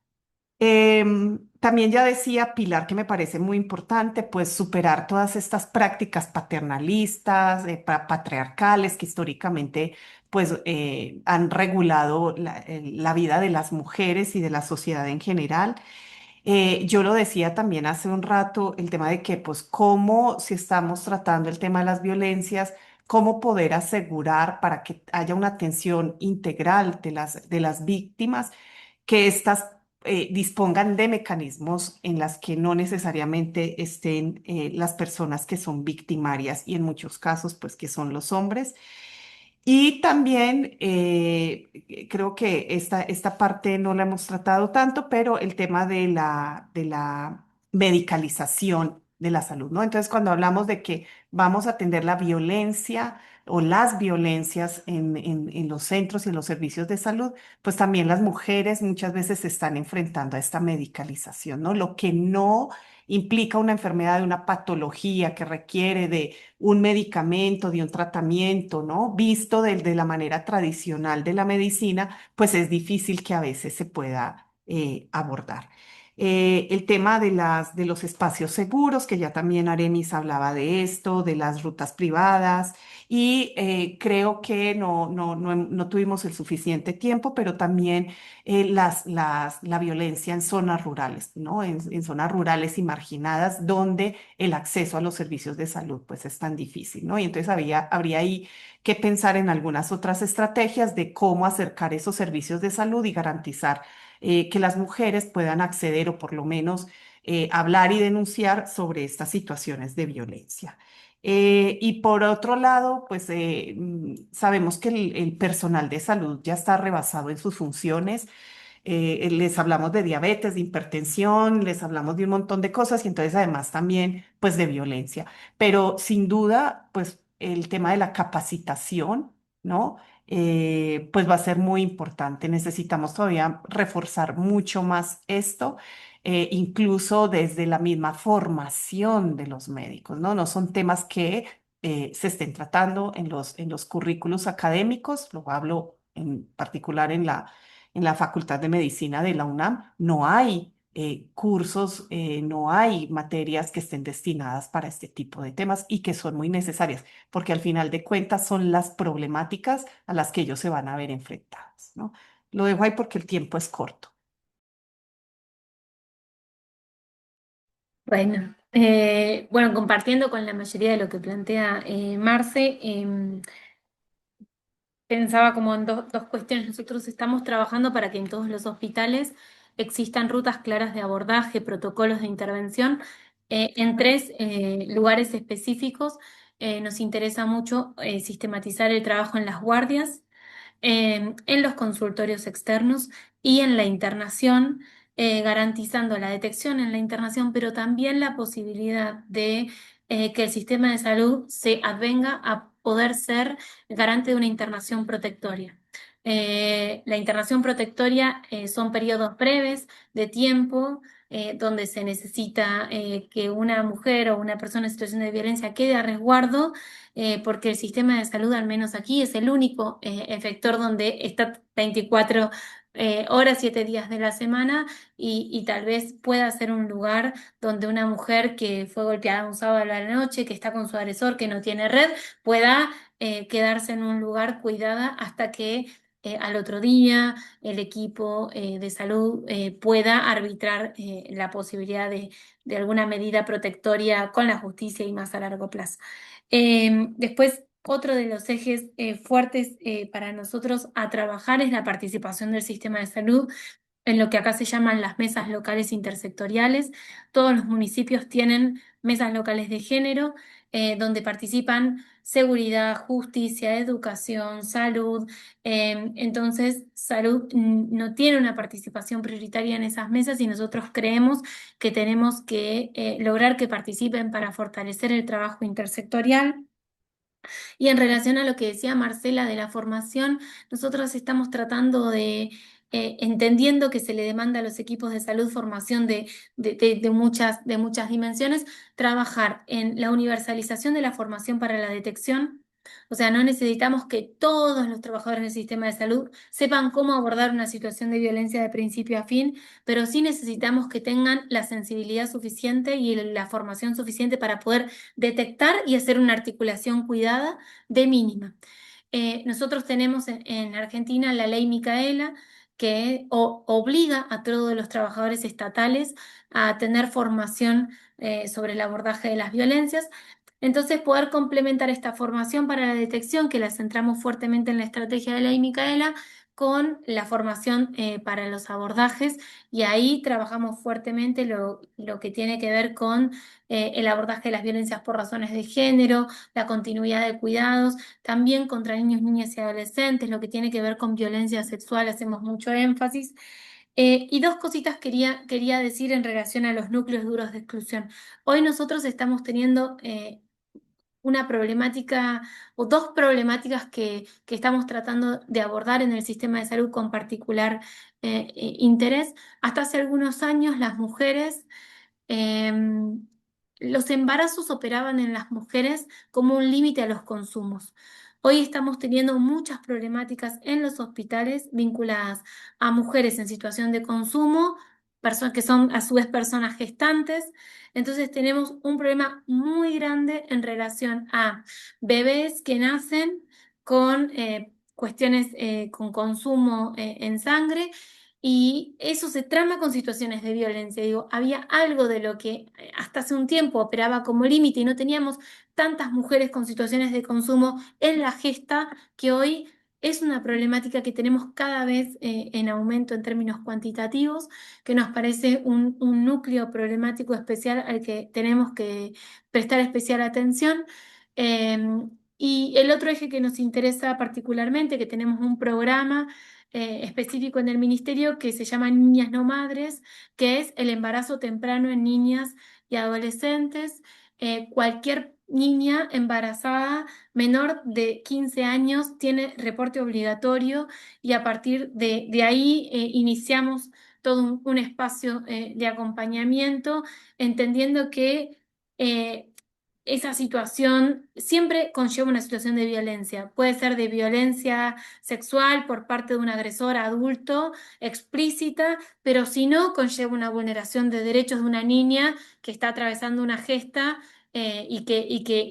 También ya decía Pilar que me parece muy importante, pues superar todas estas prácticas paternalistas, patriarcales que históricamente pues han regulado la vida de las mujeres y de la sociedad en general. Yo lo decía también hace un rato, el tema de que pues cómo si estamos tratando el tema de las violencias, cómo poder asegurar para que haya una atención integral de las víctimas que éstas dispongan de mecanismos en las que no necesariamente estén las personas que son victimarias y en muchos casos, pues que son los hombres. Y también creo que esta parte no la hemos tratado tanto, pero el tema de la medicalización de la salud, ¿no? Entonces, cuando hablamos de que vamos a atender la violencia o las violencias en los centros y en los servicios de salud, pues también las mujeres muchas veces se están enfrentando a esta medicalización, ¿no? Lo que no implica una enfermedad, de una patología que requiere de un medicamento, de un tratamiento, ¿no? Visto de la manera tradicional de la medicina, pues es difícil que a veces se pueda abordar. El tema de los espacios seguros, que ya también Aremis hablaba de esto, de las rutas privadas, y creo que no tuvimos el suficiente tiempo, pero también la violencia en zonas rurales, ¿no? En zonas rurales y marginadas, donde el acceso a los servicios de salud pues es tan difícil, ¿no? Y entonces habría ahí que pensar en algunas otras estrategias de cómo acercar esos servicios de salud y garantizar que las mujeres puedan acceder o por lo menos hablar y denunciar sobre estas situaciones de violencia. Y por otro lado, pues sabemos que el personal de salud ya está rebasado en sus funciones. Les hablamos de diabetes, de hipertensión, les hablamos de un montón de cosas y entonces además también pues de violencia. Pero sin duda pues el tema de la capacitación, ¿no? Pues va a ser muy importante. Necesitamos todavía reforzar mucho más esto. Incluso desde la misma formación de los médicos, ¿no? No son temas que se estén tratando en los currículos académicos, lo hablo en particular en la Facultad de Medicina de la UNAM, no hay cursos, no hay materias que estén destinadas para este tipo de temas y que son muy necesarias, porque al final de cuentas son las problemáticas a las que ellos se van a ver enfrentados, ¿no? Lo dejo ahí porque el tiempo es corto. Bueno, compartiendo con la mayoría de lo que plantea Marce, pensaba como en dos cuestiones. Nosotros estamos trabajando para que en todos los hospitales existan rutas claras de abordaje, protocolos de intervención en tres lugares específicos. Nos interesa mucho sistematizar el trabajo en las guardias, en los consultorios externos y en la internación, garantizando la detección en la internación, pero también la posibilidad de que el sistema de salud se advenga a poder ser garante de una internación protectoria. La internación protectoria son periodos breves de tiempo donde se necesita que una mujer o una persona en situación de violencia quede a resguardo, porque el sistema de salud, al menos aquí, es el único efector donde está 24 horas, 7 días de la semana, y tal vez pueda ser un lugar donde una mujer que fue golpeada un sábado a la noche, que está con su agresor, que no tiene red, pueda quedarse en un lugar cuidada hasta que al otro día el equipo de salud pueda arbitrar la posibilidad de alguna medida protectoria con la justicia y más a largo plazo. Después, otro de los ejes fuertes para nosotros a trabajar es la participación del sistema de salud en lo que acá se llaman las mesas locales intersectoriales. Todos los municipios tienen mesas locales de género, donde participan seguridad, justicia, educación, salud. Entonces, salud no tiene una participación prioritaria en esas mesas y nosotros creemos que tenemos que lograr que participen para fortalecer el trabajo intersectorial. Y en relación a lo que decía Marcela de la formación, nosotros estamos tratando de, entendiendo que se le demanda a los equipos de salud formación de muchas dimensiones, trabajar en la universalización de la formación para la detección. O sea, no necesitamos que todos los trabajadores del sistema de salud sepan cómo abordar una situación de violencia de principio a fin, pero sí necesitamos que tengan la sensibilidad suficiente y la formación suficiente para poder detectar y hacer una articulación cuidada de mínima. Nosotros tenemos en Argentina la ley Micaela que obliga a todos los trabajadores estatales a tener formación sobre el abordaje de las violencias. Entonces, poder complementar esta formación para la detección, que la centramos fuertemente en la estrategia de la ley Micaela, con la formación para los abordajes, y ahí trabajamos fuertemente lo que tiene que ver con el abordaje de las violencias por razones de género, la continuidad de cuidados, también contra niños, niñas y adolescentes, lo que tiene que ver con violencia sexual, hacemos mucho énfasis. Y dos cositas quería decir en relación a los núcleos duros de exclusión. Hoy nosotros estamos teniendo una problemática o dos problemáticas que estamos tratando de abordar en el sistema de salud con particular interés. Hasta hace algunos años las mujeres, los embarazos operaban en las mujeres como un límite a los consumos. Hoy estamos teniendo muchas problemáticas en los hospitales vinculadas a mujeres en situación de consumo, personas que son a su vez personas gestantes. Entonces tenemos un problema muy grande en relación a bebés que nacen con cuestiones con consumo en sangre, y eso se trama con situaciones de violencia. Digo, había algo de lo que hasta hace un tiempo operaba como límite y no teníamos tantas mujeres con situaciones de consumo en la gesta, que hoy es una problemática que tenemos cada vez en aumento en términos cuantitativos, que nos parece un núcleo problemático especial al que tenemos que prestar especial atención. Y el otro eje que nos interesa particularmente, que tenemos un programa específico en el Ministerio que se llama Niñas no Madres, que es el embarazo temprano en niñas y adolescentes. Cualquier niña embarazada menor de 15 años tiene reporte obligatorio y a partir de ahí iniciamos todo un espacio de acompañamiento, entendiendo que esa situación siempre conlleva una situación de violencia. Puede ser de violencia sexual por parte de un agresor adulto explícita, pero si no, conlleva una vulneración de derechos de una niña que está atravesando una gesta y que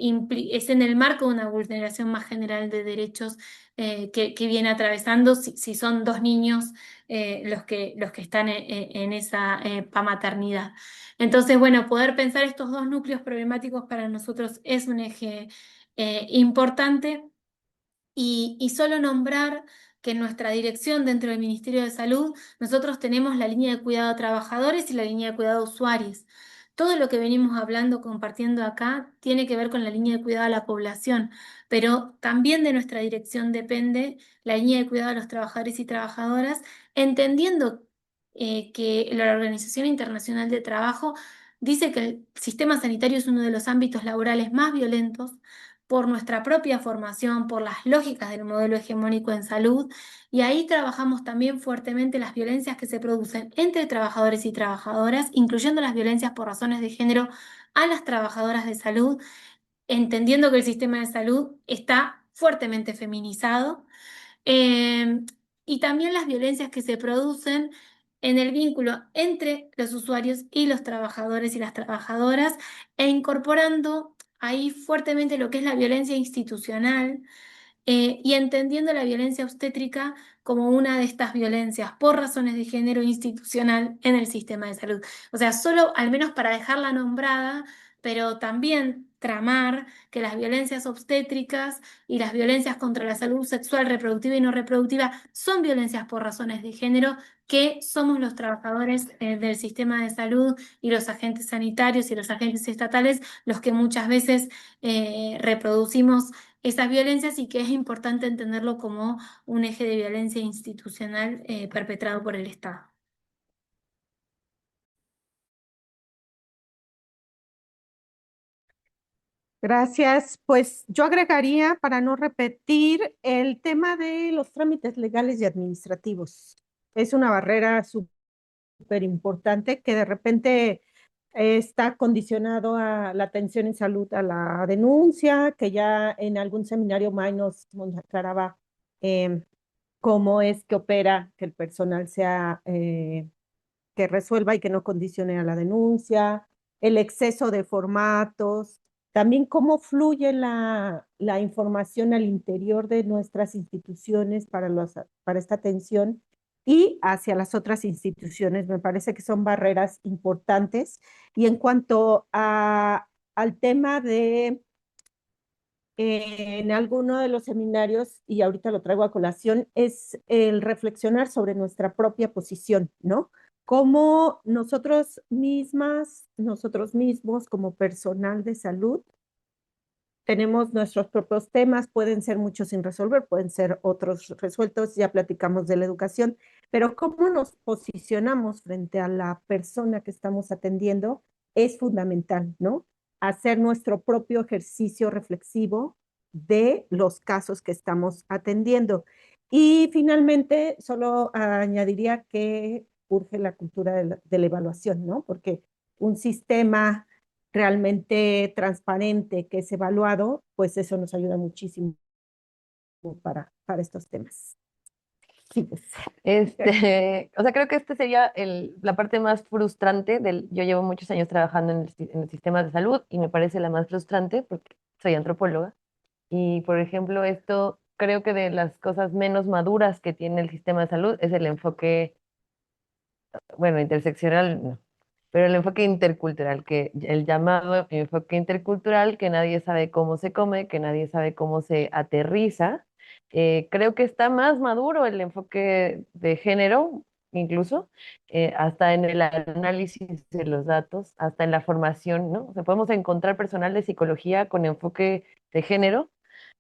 es en el marco de una vulneración más general de derechos que viene atravesando si son dos niños los que están en esa pamaternidad. Entonces, bueno, poder pensar estos dos núcleos problemáticos para nosotros es un eje importante y solo nombrar que en nuestra dirección dentro del Ministerio de Salud nosotros tenemos la línea de cuidado a trabajadores y la línea de cuidado a usuarios. Todo lo que venimos hablando, compartiendo acá, tiene que ver con la línea de cuidado a la población, pero también de nuestra dirección depende la línea de cuidado a los trabajadores y trabajadoras, entendiendo que la Organización Internacional de Trabajo dice que el sistema sanitario es uno de los ámbitos laborales más violentos por nuestra propia formación, por las lógicas del modelo hegemónico en salud, y ahí trabajamos también fuertemente las violencias que se producen entre trabajadores y trabajadoras, incluyendo las violencias por razones de género a las trabajadoras de salud, entendiendo que el sistema de salud está fuertemente feminizado. Eh, y también las violencias que se producen en el vínculo entre los usuarios y los trabajadores y las trabajadoras, e incorporando ahí fuertemente lo que es la violencia institucional, y entendiendo la violencia obstétrica como una de estas violencias por razones de género institucional en el sistema de salud. O sea, solo al menos para dejarla nombrada, pero también tramar que las violencias obstétricas y las violencias contra la salud sexual, reproductiva y no reproductiva son violencias por razones de género, que somos los trabajadores del sistema de salud y los agentes sanitarios y los agentes estatales los que muchas veces reproducimos esas violencias, y que es importante entenderlo como un eje de violencia institucional perpetrado por el Estado. Gracias. Pues yo agregaría, para no repetir, el tema de los trámites legales y administrativos. Es una barrera súper importante que de repente está condicionado a la atención en salud, a la denuncia, que ya en algún seminario más nos aclaraba cómo es que opera, que el personal sea que resuelva y que no condicione a la denuncia, el exceso de formatos, también cómo fluye la información al interior de nuestras instituciones para esta atención y hacia las otras instituciones. Me parece que son barreras importantes. Y en cuanto al tema de en alguno de los seminarios, y ahorita lo traigo a colación, es el reflexionar sobre nuestra propia posición, ¿no? Cómo nosotros mismas, nosotros mismos como personal de salud, tenemos nuestros propios temas, pueden ser muchos sin resolver, pueden ser otros resueltos, ya platicamos de la educación, pero cómo nos posicionamos frente a la persona que estamos atendiendo es fundamental, ¿no? Hacer nuestro propio ejercicio reflexivo de los casos que estamos atendiendo. Y finalmente, solo añadiría que urge la cultura de la evaluación, ¿no? Porque un sistema realmente transparente que es evaluado, pues eso nos ayuda muchísimo para estos temas. Sí, pues. O sea, creo que este sería la parte más frustrante yo llevo muchos años trabajando en el sistema de salud y me parece la más frustrante porque soy antropóloga y, por ejemplo, esto creo que de las cosas menos maduras que tiene el sistema de salud es el enfoque, bueno, interseccional, no, pero el enfoque intercultural, que el llamado enfoque intercultural, que nadie sabe cómo se come, que nadie sabe cómo se aterriza Creo que está más maduro el enfoque de género, incluso, hasta en el análisis de los datos, hasta en la formación, ¿no? O sea, podemos encontrar personal de psicología con enfoque de género,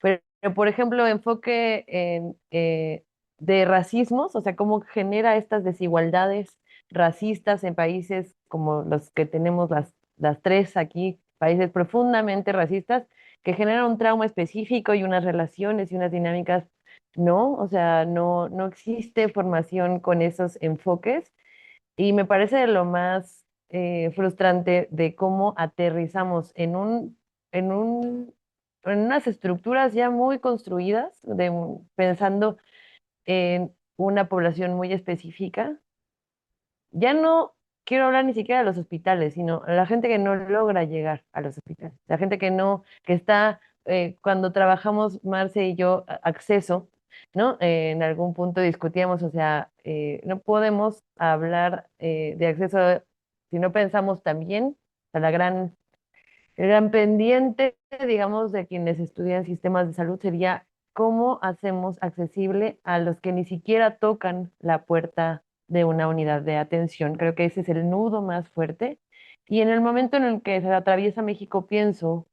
pero, por ejemplo, enfoque de racismos, o sea, cómo genera estas desigualdades racistas en países como los que tenemos las tres aquí, países profundamente racistas que generan un trauma específico y unas relaciones y unas dinámicas, no, o sea, no existe formación con esos enfoques y me parece de lo más frustrante de cómo aterrizamos en un, en unas estructuras ya muy construidas, pensando en una población muy específica. Ya no quiero hablar ni siquiera de los hospitales, sino a la gente que no logra llegar a los hospitales, la gente que no, que está, cuando trabajamos Marce y yo, acceso, ¿no? En algún punto discutíamos, o sea, no podemos hablar de acceso si no pensamos también a el gran pendiente, digamos, de quienes estudian sistemas de salud sería cómo hacemos accesible a los que ni siquiera tocan la puerta de una unidad de atención. Creo que ese es el nudo más fuerte. Y en el momento en el que se atraviesa México, pienso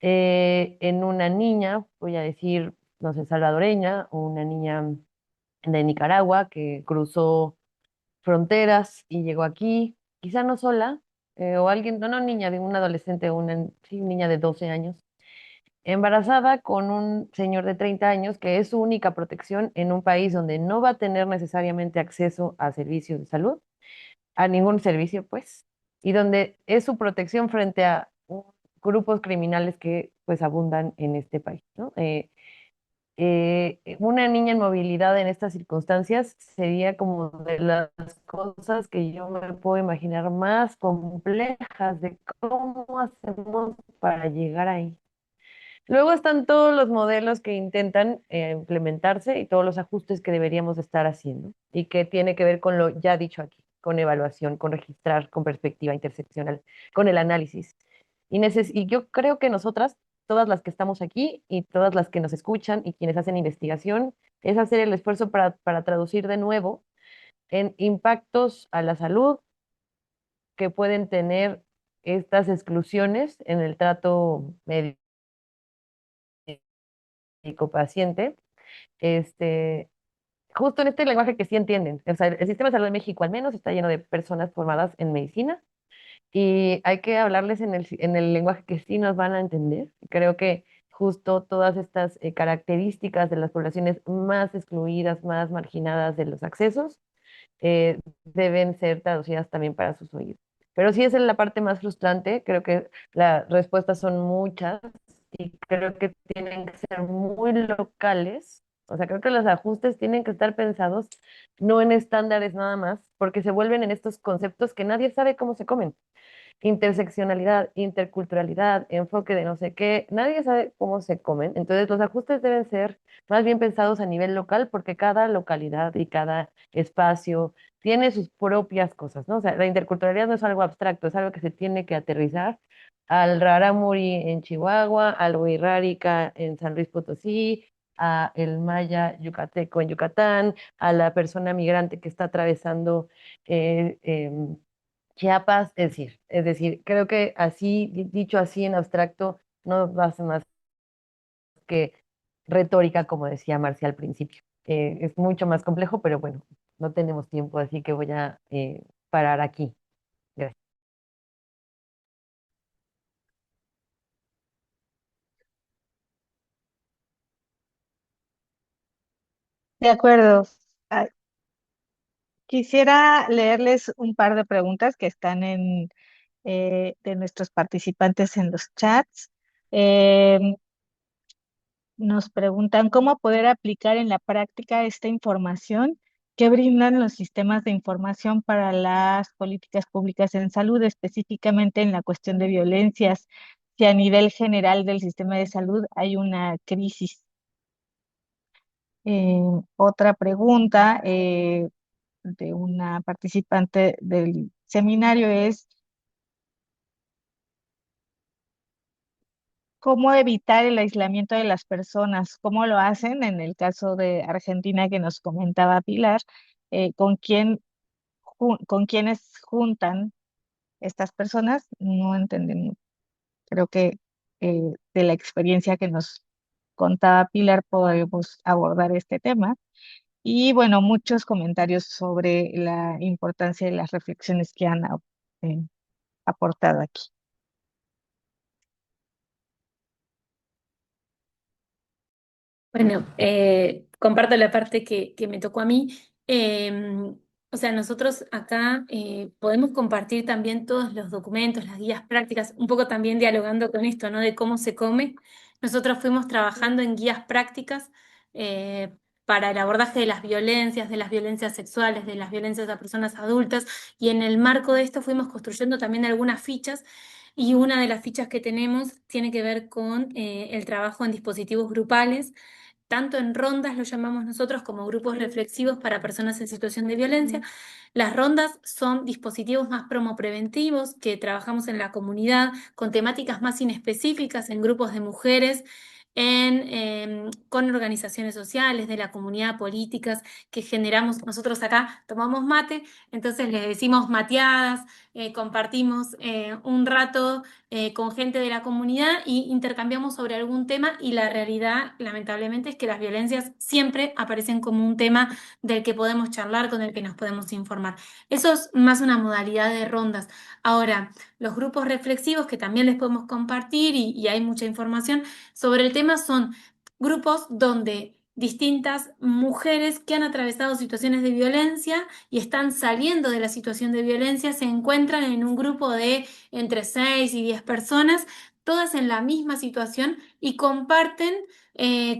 en una niña, voy a decir, no sé, salvadoreña o una niña de Nicaragua que cruzó fronteras y llegó aquí, quizá no sola, o alguien, no, no niña, de un adolescente, sí, niña de 12 años, embarazada con un señor de 30 años que es su única protección en un país donde no va a tener necesariamente acceso a servicios de salud, a ningún servicio, pues, y donde es su protección frente a grupos criminales que pues abundan en este país, ¿no? Una niña en movilidad en estas circunstancias sería como de las cosas que yo me puedo imaginar más complejas de cómo hacemos para llegar ahí. Luego están todos los modelos que intentan implementarse y todos los ajustes que deberíamos estar haciendo y que tiene que ver con lo ya dicho aquí, con evaluación, con registrar, con perspectiva interseccional, con el análisis. Y yo creo que nosotras, todas las que estamos aquí y todas las que nos escuchan y quienes hacen investigación, es hacer el esfuerzo para traducir de nuevo en impactos a la salud que pueden tener estas exclusiones en el trato médico-paciente, este, justo en este lenguaje que sí entienden. O sea, el sistema de salud de México al menos está lleno de personas formadas en medicina y hay que hablarles en el lenguaje que sí nos van a entender. Creo que justo todas estas características de las poblaciones más excluidas, más marginadas de los accesos, deben ser traducidas también para sus oídos. Pero sí esa es la parte más frustrante. Creo que las respuestas son muchas y creo que tienen que ser muy locales. O sea, creo que los ajustes tienen que estar pensados no en estándares nada más, porque se vuelven en estos conceptos que nadie sabe cómo se comen. Interseccionalidad, interculturalidad, enfoque de no sé qué, nadie sabe cómo se comen. Entonces, los ajustes deben ser más bien pensados a nivel local porque cada localidad y cada espacio tiene sus propias cosas, ¿no? O sea, la interculturalidad no es algo abstracto, es algo que se tiene que aterrizar al rarámuri en Chihuahua, al wixárika en San Luis Potosí, a el maya yucateco en Yucatán, a la persona migrante que está atravesando Chiapas, es decir, creo que así, dicho así en abstracto, no va a ser más que retórica, como decía Marcia al principio. Es mucho más complejo, pero bueno, no tenemos tiempo, así que voy a parar aquí. Gracias. De acuerdo. Ah, quisiera leerles un par de preguntas que están de nuestros participantes en los chats. Em, Nos preguntan cómo poder aplicar en la práctica esta información que brindan los sistemas de información para las políticas públicas en salud, específicamente en la cuestión de violencias, si a nivel general del sistema de salud hay una crisis. Otra pregunta de una participante del seminario es, cómo evitar el aislamiento de las personas, cómo lo hacen en el caso de Argentina que nos comentaba Pilar, con con quiénes juntan estas personas, no entendemos. Creo que de la experiencia que nos contaba Pilar podemos abordar este tema. Y bueno, muchos comentarios sobre la importancia de las reflexiones que han eh, aportado aquí. Bueno, comparto la parte que me tocó a mí. O sea, nosotros acá podemos compartir también todos los documentos, las guías prácticas, un poco también dialogando con esto, ¿no? De cómo se come. Nosotros fuimos trabajando en guías prácticas eh, para el abordaje de las violencias sexuales, de las violencias a personas adultas, y en el marco de esto fuimos construyendo también algunas fichas. Y una de las fichas que tenemos tiene que ver con el trabajo en dispositivos grupales tanto en rondas, lo llamamos nosotros, como grupos reflexivos para personas en situación de violencia. Las rondas son dispositivos más promopreventivos que trabajamos en la comunidad con temáticas más inespecíficas en grupos de mujeres. Con organizaciones sociales de la comunidad, políticas que generamos. Nosotros acá tomamos mate, entonces les decimos mateadas, compartimos un rato con gente de la comunidad y intercambiamos sobre algún tema, y la realidad, lamentablemente, es que las violencias siempre aparecen como un tema del que podemos charlar, con el que nos podemos informar. Eso es más una modalidad de rondas. Ahora, los grupos reflexivos que también les podemos compartir y hay mucha información sobre el tema son grupos donde distintas mujeres que han atravesado situaciones de violencia y están saliendo de la situación de violencia se encuentran en un grupo de entre 6 y 10 personas, todas en la misma situación, y comparten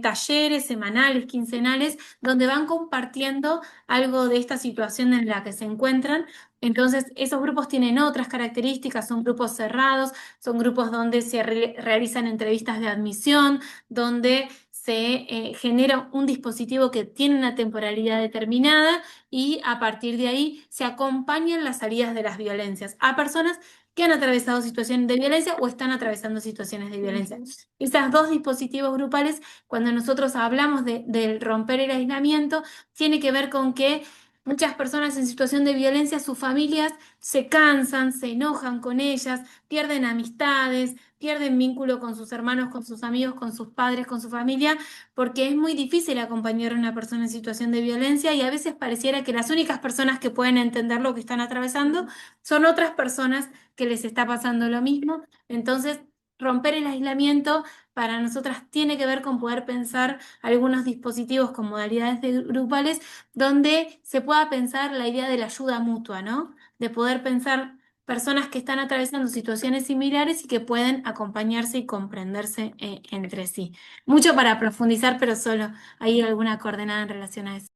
talleres semanales, quincenales, donde van compartiendo algo de esta situación en la que se encuentran. Entonces, esos grupos tienen otras características, son grupos cerrados, son grupos donde se realizan entrevistas de admisión, donde se genera un dispositivo que tiene una temporalidad determinada, y a partir de ahí se acompañan las salidas de las violencias a personas que han atravesado situaciones de violencia o están atravesando situaciones de violencia. Esos dos dispositivos grupales, cuando nosotros hablamos del romper el aislamiento, tiene que ver con que muchas personas en situación de violencia, sus familias se cansan, se enojan con ellas, pierden amistades, pierden vínculo con sus hermanos, con sus amigos, con sus padres, con su familia, porque es muy difícil acompañar a una persona en situación de violencia, y a veces pareciera que las únicas personas que pueden entender lo que están atravesando son otras personas que les está pasando lo mismo. Entonces, romper el aislamiento para nosotras tiene que ver con poder pensar algunos dispositivos con modalidades grupales donde se pueda pensar la idea de la ayuda mutua, ¿no? De poder pensar personas que están atravesando situaciones similares y que pueden acompañarse y comprenderse entre sí. Mucho para profundizar, pero solo hay alguna coordenada en relación a eso.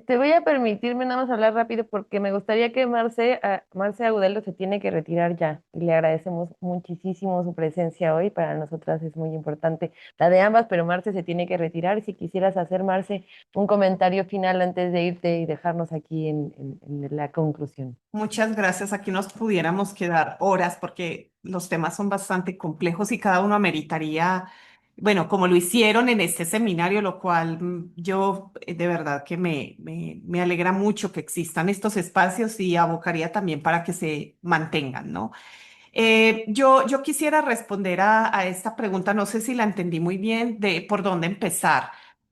Voy a permitirme nada más hablar rápido porque me gustaría que Marce Agudelo se tiene que retirar ya y le agradecemos muchísimo su presencia hoy. Para nosotras es muy importante la de ambas, pero Marce se tiene que retirar. Si quisieras hacer, Marce, un comentario final antes de irte y dejarnos aquí en la conclusión. Muchas gracias. Aquí nos pudiéramos quedar horas porque los temas son bastante complejos y cada uno ameritaría, bueno, como lo hicieron en este seminario, lo cual yo de verdad que me alegra mucho que existan estos espacios y abocaría también para que se mantengan, ¿no? Yo quisiera responder a esta pregunta, no sé si la entendí muy bien, de por dónde empezar.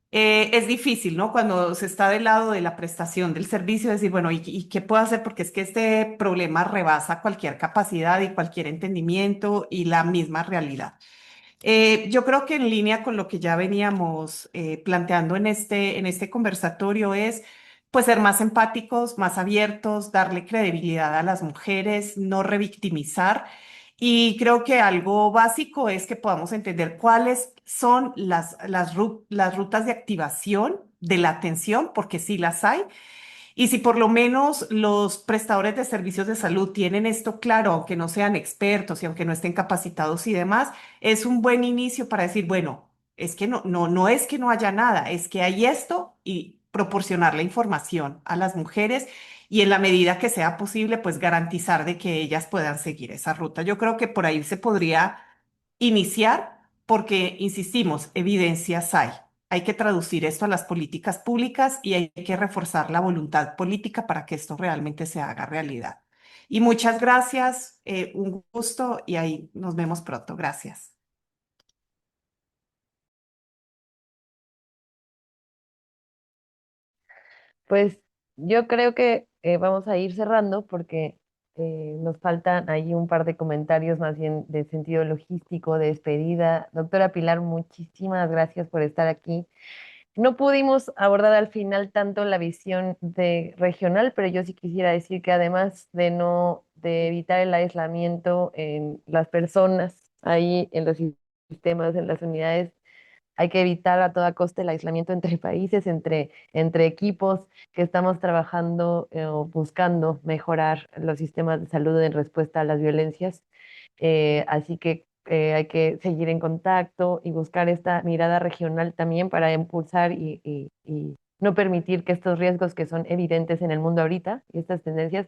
Es difícil, ¿no? Cuando se está del lado de la prestación del servicio, decir, bueno, ¿y qué puedo hacer? Porque es que este problema rebasa cualquier capacidad y cualquier entendimiento y la misma realidad. Yo creo que en línea con lo que ya veníamos planteando en este conversatorio es pues ser más empáticos, más abiertos, darle credibilidad a las mujeres, no revictimizar. Y creo que algo básico es que podamos entender cuáles son las rutas de activación de la atención, porque sí las hay, y si por lo menos los prestadores de servicios de salud tienen esto claro, aunque no sean expertos y aunque no estén capacitados y demás, es un buen inicio para decir, bueno, es que no es que no haya nada, es que hay esto y proporcionar la información a las mujeres y en la medida que sea posible, pues garantizar de que ellas puedan seguir esa ruta. Yo creo que por ahí se podría iniciar porque, insistimos, evidencias hay. Hay que traducir esto a las políticas públicas y hay que reforzar la voluntad política para que esto realmente se haga realidad. Y muchas gracias, un gusto y ahí nos vemos pronto. Gracias. Pues yo creo que vamos a ir cerrando porque nos faltan ahí un par de comentarios más bien de sentido logístico, de despedida. Doctora Pilar, muchísimas gracias por estar aquí. No pudimos abordar al final tanto la visión de regional, pero yo sí quisiera decir que además de evitar el aislamiento en las personas ahí en los sistemas, en las unidades, hay que evitar a toda costa el aislamiento entre países, entre equipos que estamos trabajando o buscando mejorar los sistemas de salud en respuesta a las violencias. Así que hay que seguir en contacto y buscar esta mirada regional también para impulsar y no permitir que estos riesgos que son evidentes en el mundo ahorita y estas tendencias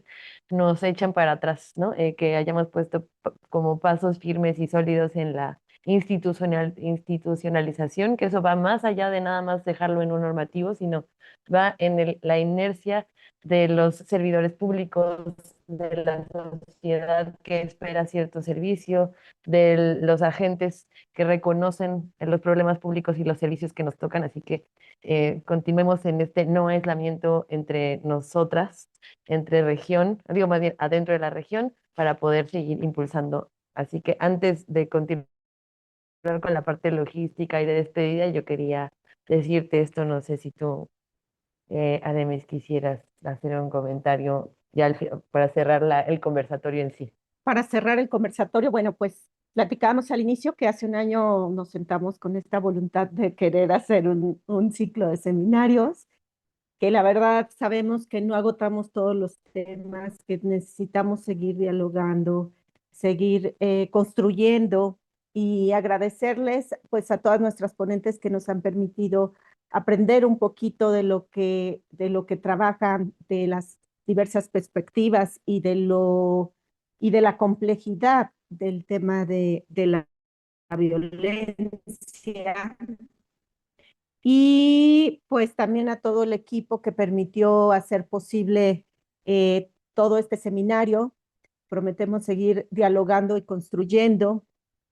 nos echan para atrás, ¿no? Que hayamos puesto como pasos firmes y sólidos en la institucionalización, que eso va más allá de nada más dejarlo en un normativo, sino va en la inercia de los servidores públicos, de la sociedad que espera cierto servicio, de los agentes que reconocen los problemas públicos y los servicios que nos tocan. Así que continuemos en este no aislamiento entre nosotras, entre región, digo más bien adentro de la región, para poder seguir impulsando. Así que antes de continuar con la parte logística y de despedida, yo quería decirte esto, no sé si tú, Ademis, quisieras hacer un comentario ya para cerrar el conversatorio en sí. Para cerrar el conversatorio, bueno, pues platicábamos al inicio que hace un año nos sentamos con esta voluntad de querer hacer un ciclo de seminarios, que la verdad sabemos que no agotamos todos los temas, que necesitamos seguir dialogando, seguir construyendo y agradecerles pues a todas nuestras ponentes que nos han permitido aprender un poquito de lo que trabajan, de las diversas perspectivas y de la complejidad del tema de la violencia y pues también a todo el equipo que permitió hacer posible todo este seminario. Prometemos seguir dialogando y construyendo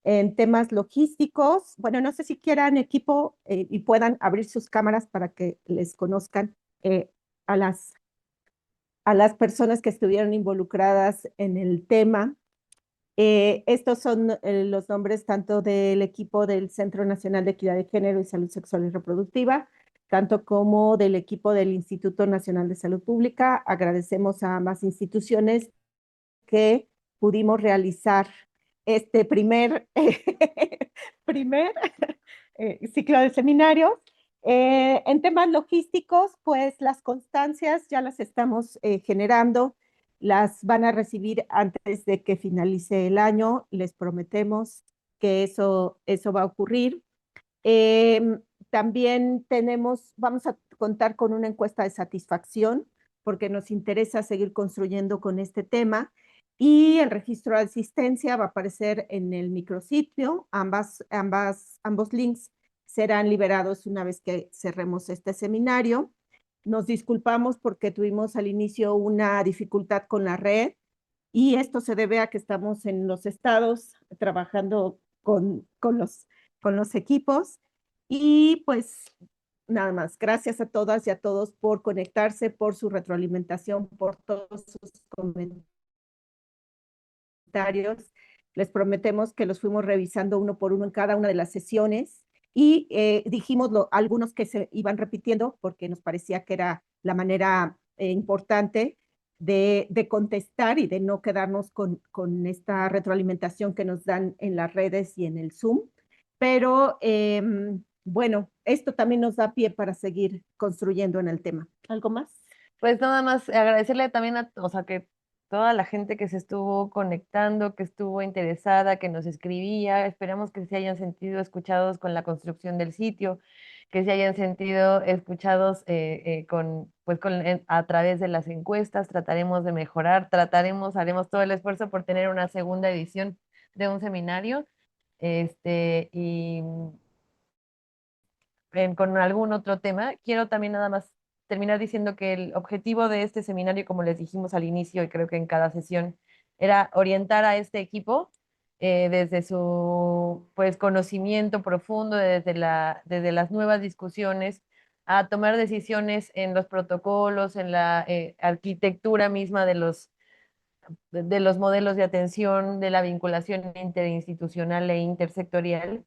en temas logísticos. Bueno, no sé si quieran equipo y puedan abrir sus cámaras para que les conozcan a a las personas que estuvieron involucradas en el tema. Estos son los nombres tanto del equipo del Centro Nacional de Equidad de Género y Salud Sexual y Reproductiva, tanto como del equipo del Instituto Nacional de Salud Pública. Agradecemos a ambas instituciones que pudimos realizar este primer ciclo de seminarios. En temas logísticos, pues las constancias ya las estamos generando, las van a recibir antes de que finalice el año, les prometemos que eso va a ocurrir. Eh, También vamos a contar con una encuesta de satisfacción porque nos interesa seguir construyendo con este tema y el registro de asistencia va a aparecer en el micrositio. Ambos links serán liberados una vez que cerremos este seminario. Nos disculpamos porque tuvimos al inicio una dificultad con la red y esto se debe a que estamos en los estados trabajando con los equipos. Y pues nada más, gracias a todas y a todos por conectarse, por su retroalimentación, por todos sus comentarios. Les prometemos que los fuimos revisando uno por uno en cada una de las sesiones y dijimos algunos que se iban repitiendo porque nos parecía que era la manera importante de contestar y de no quedarnos con esta retroalimentación que nos dan en las redes y en el Zoom. Pero bueno, esto también nos da pie para seguir construyendo en el tema. ¿Algo más? Pues nada más agradecerle también o sea, que toda la gente que se estuvo conectando, que estuvo interesada, que nos escribía, esperamos que se hayan sentido escuchados con la construcción del sitio, que se hayan sentido escuchados a través de las encuestas. Trataremos de mejorar, haremos todo el esfuerzo por tener una segunda edición de un seminario. Y con algún otro tema. Quiero también nada más terminar diciendo que el objetivo de este seminario, como les dijimos al inicio y creo que en cada sesión, era orientar a este equipo desde su pues, conocimiento profundo, desde las nuevas discusiones, a tomar decisiones en los protocolos, en la arquitectura misma de los modelos de atención, de la vinculación interinstitucional e intersectorial.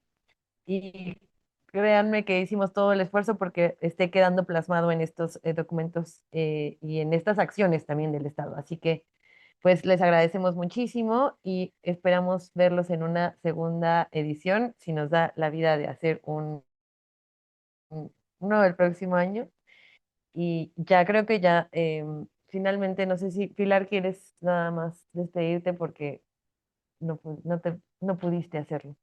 Y créanme que hicimos todo el esfuerzo porque esté quedando plasmado en estos documentos y en estas acciones también del Estado. Así que, pues, les agradecemos muchísimo y esperamos verlos en una segunda edición, si nos da la vida de hacer uno el próximo año. Y ya creo que ya, finalmente, no sé si Pilar quieres nada más despedirte porque no pudiste hacerlo.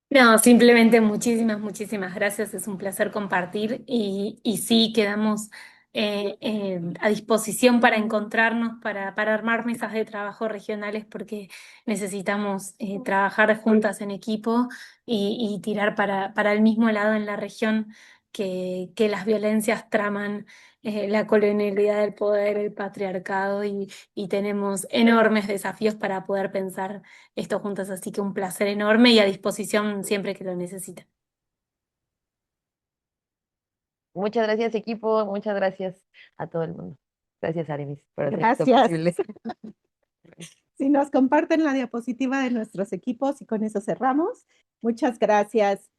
No, simplemente muchísimas gracias. Es un placer compartir y sí, quedamos a disposición para encontrarnos, para armar mesas de trabajo regionales, porque necesitamos trabajar juntas en equipo y tirar para el mismo lado en la región que las violencias traman la colonialidad del poder, el patriarcado y tenemos enormes desafíos para poder pensar esto juntas, así que un placer enorme y a disposición siempre que lo necesiten. Muchas gracias, equipo. Muchas gracias a todo el mundo. Gracias, Aramis, por hacer esto Gracias. posible. Si nos comparten la diapositiva de nuestros equipos y con eso cerramos. Muchas gracias.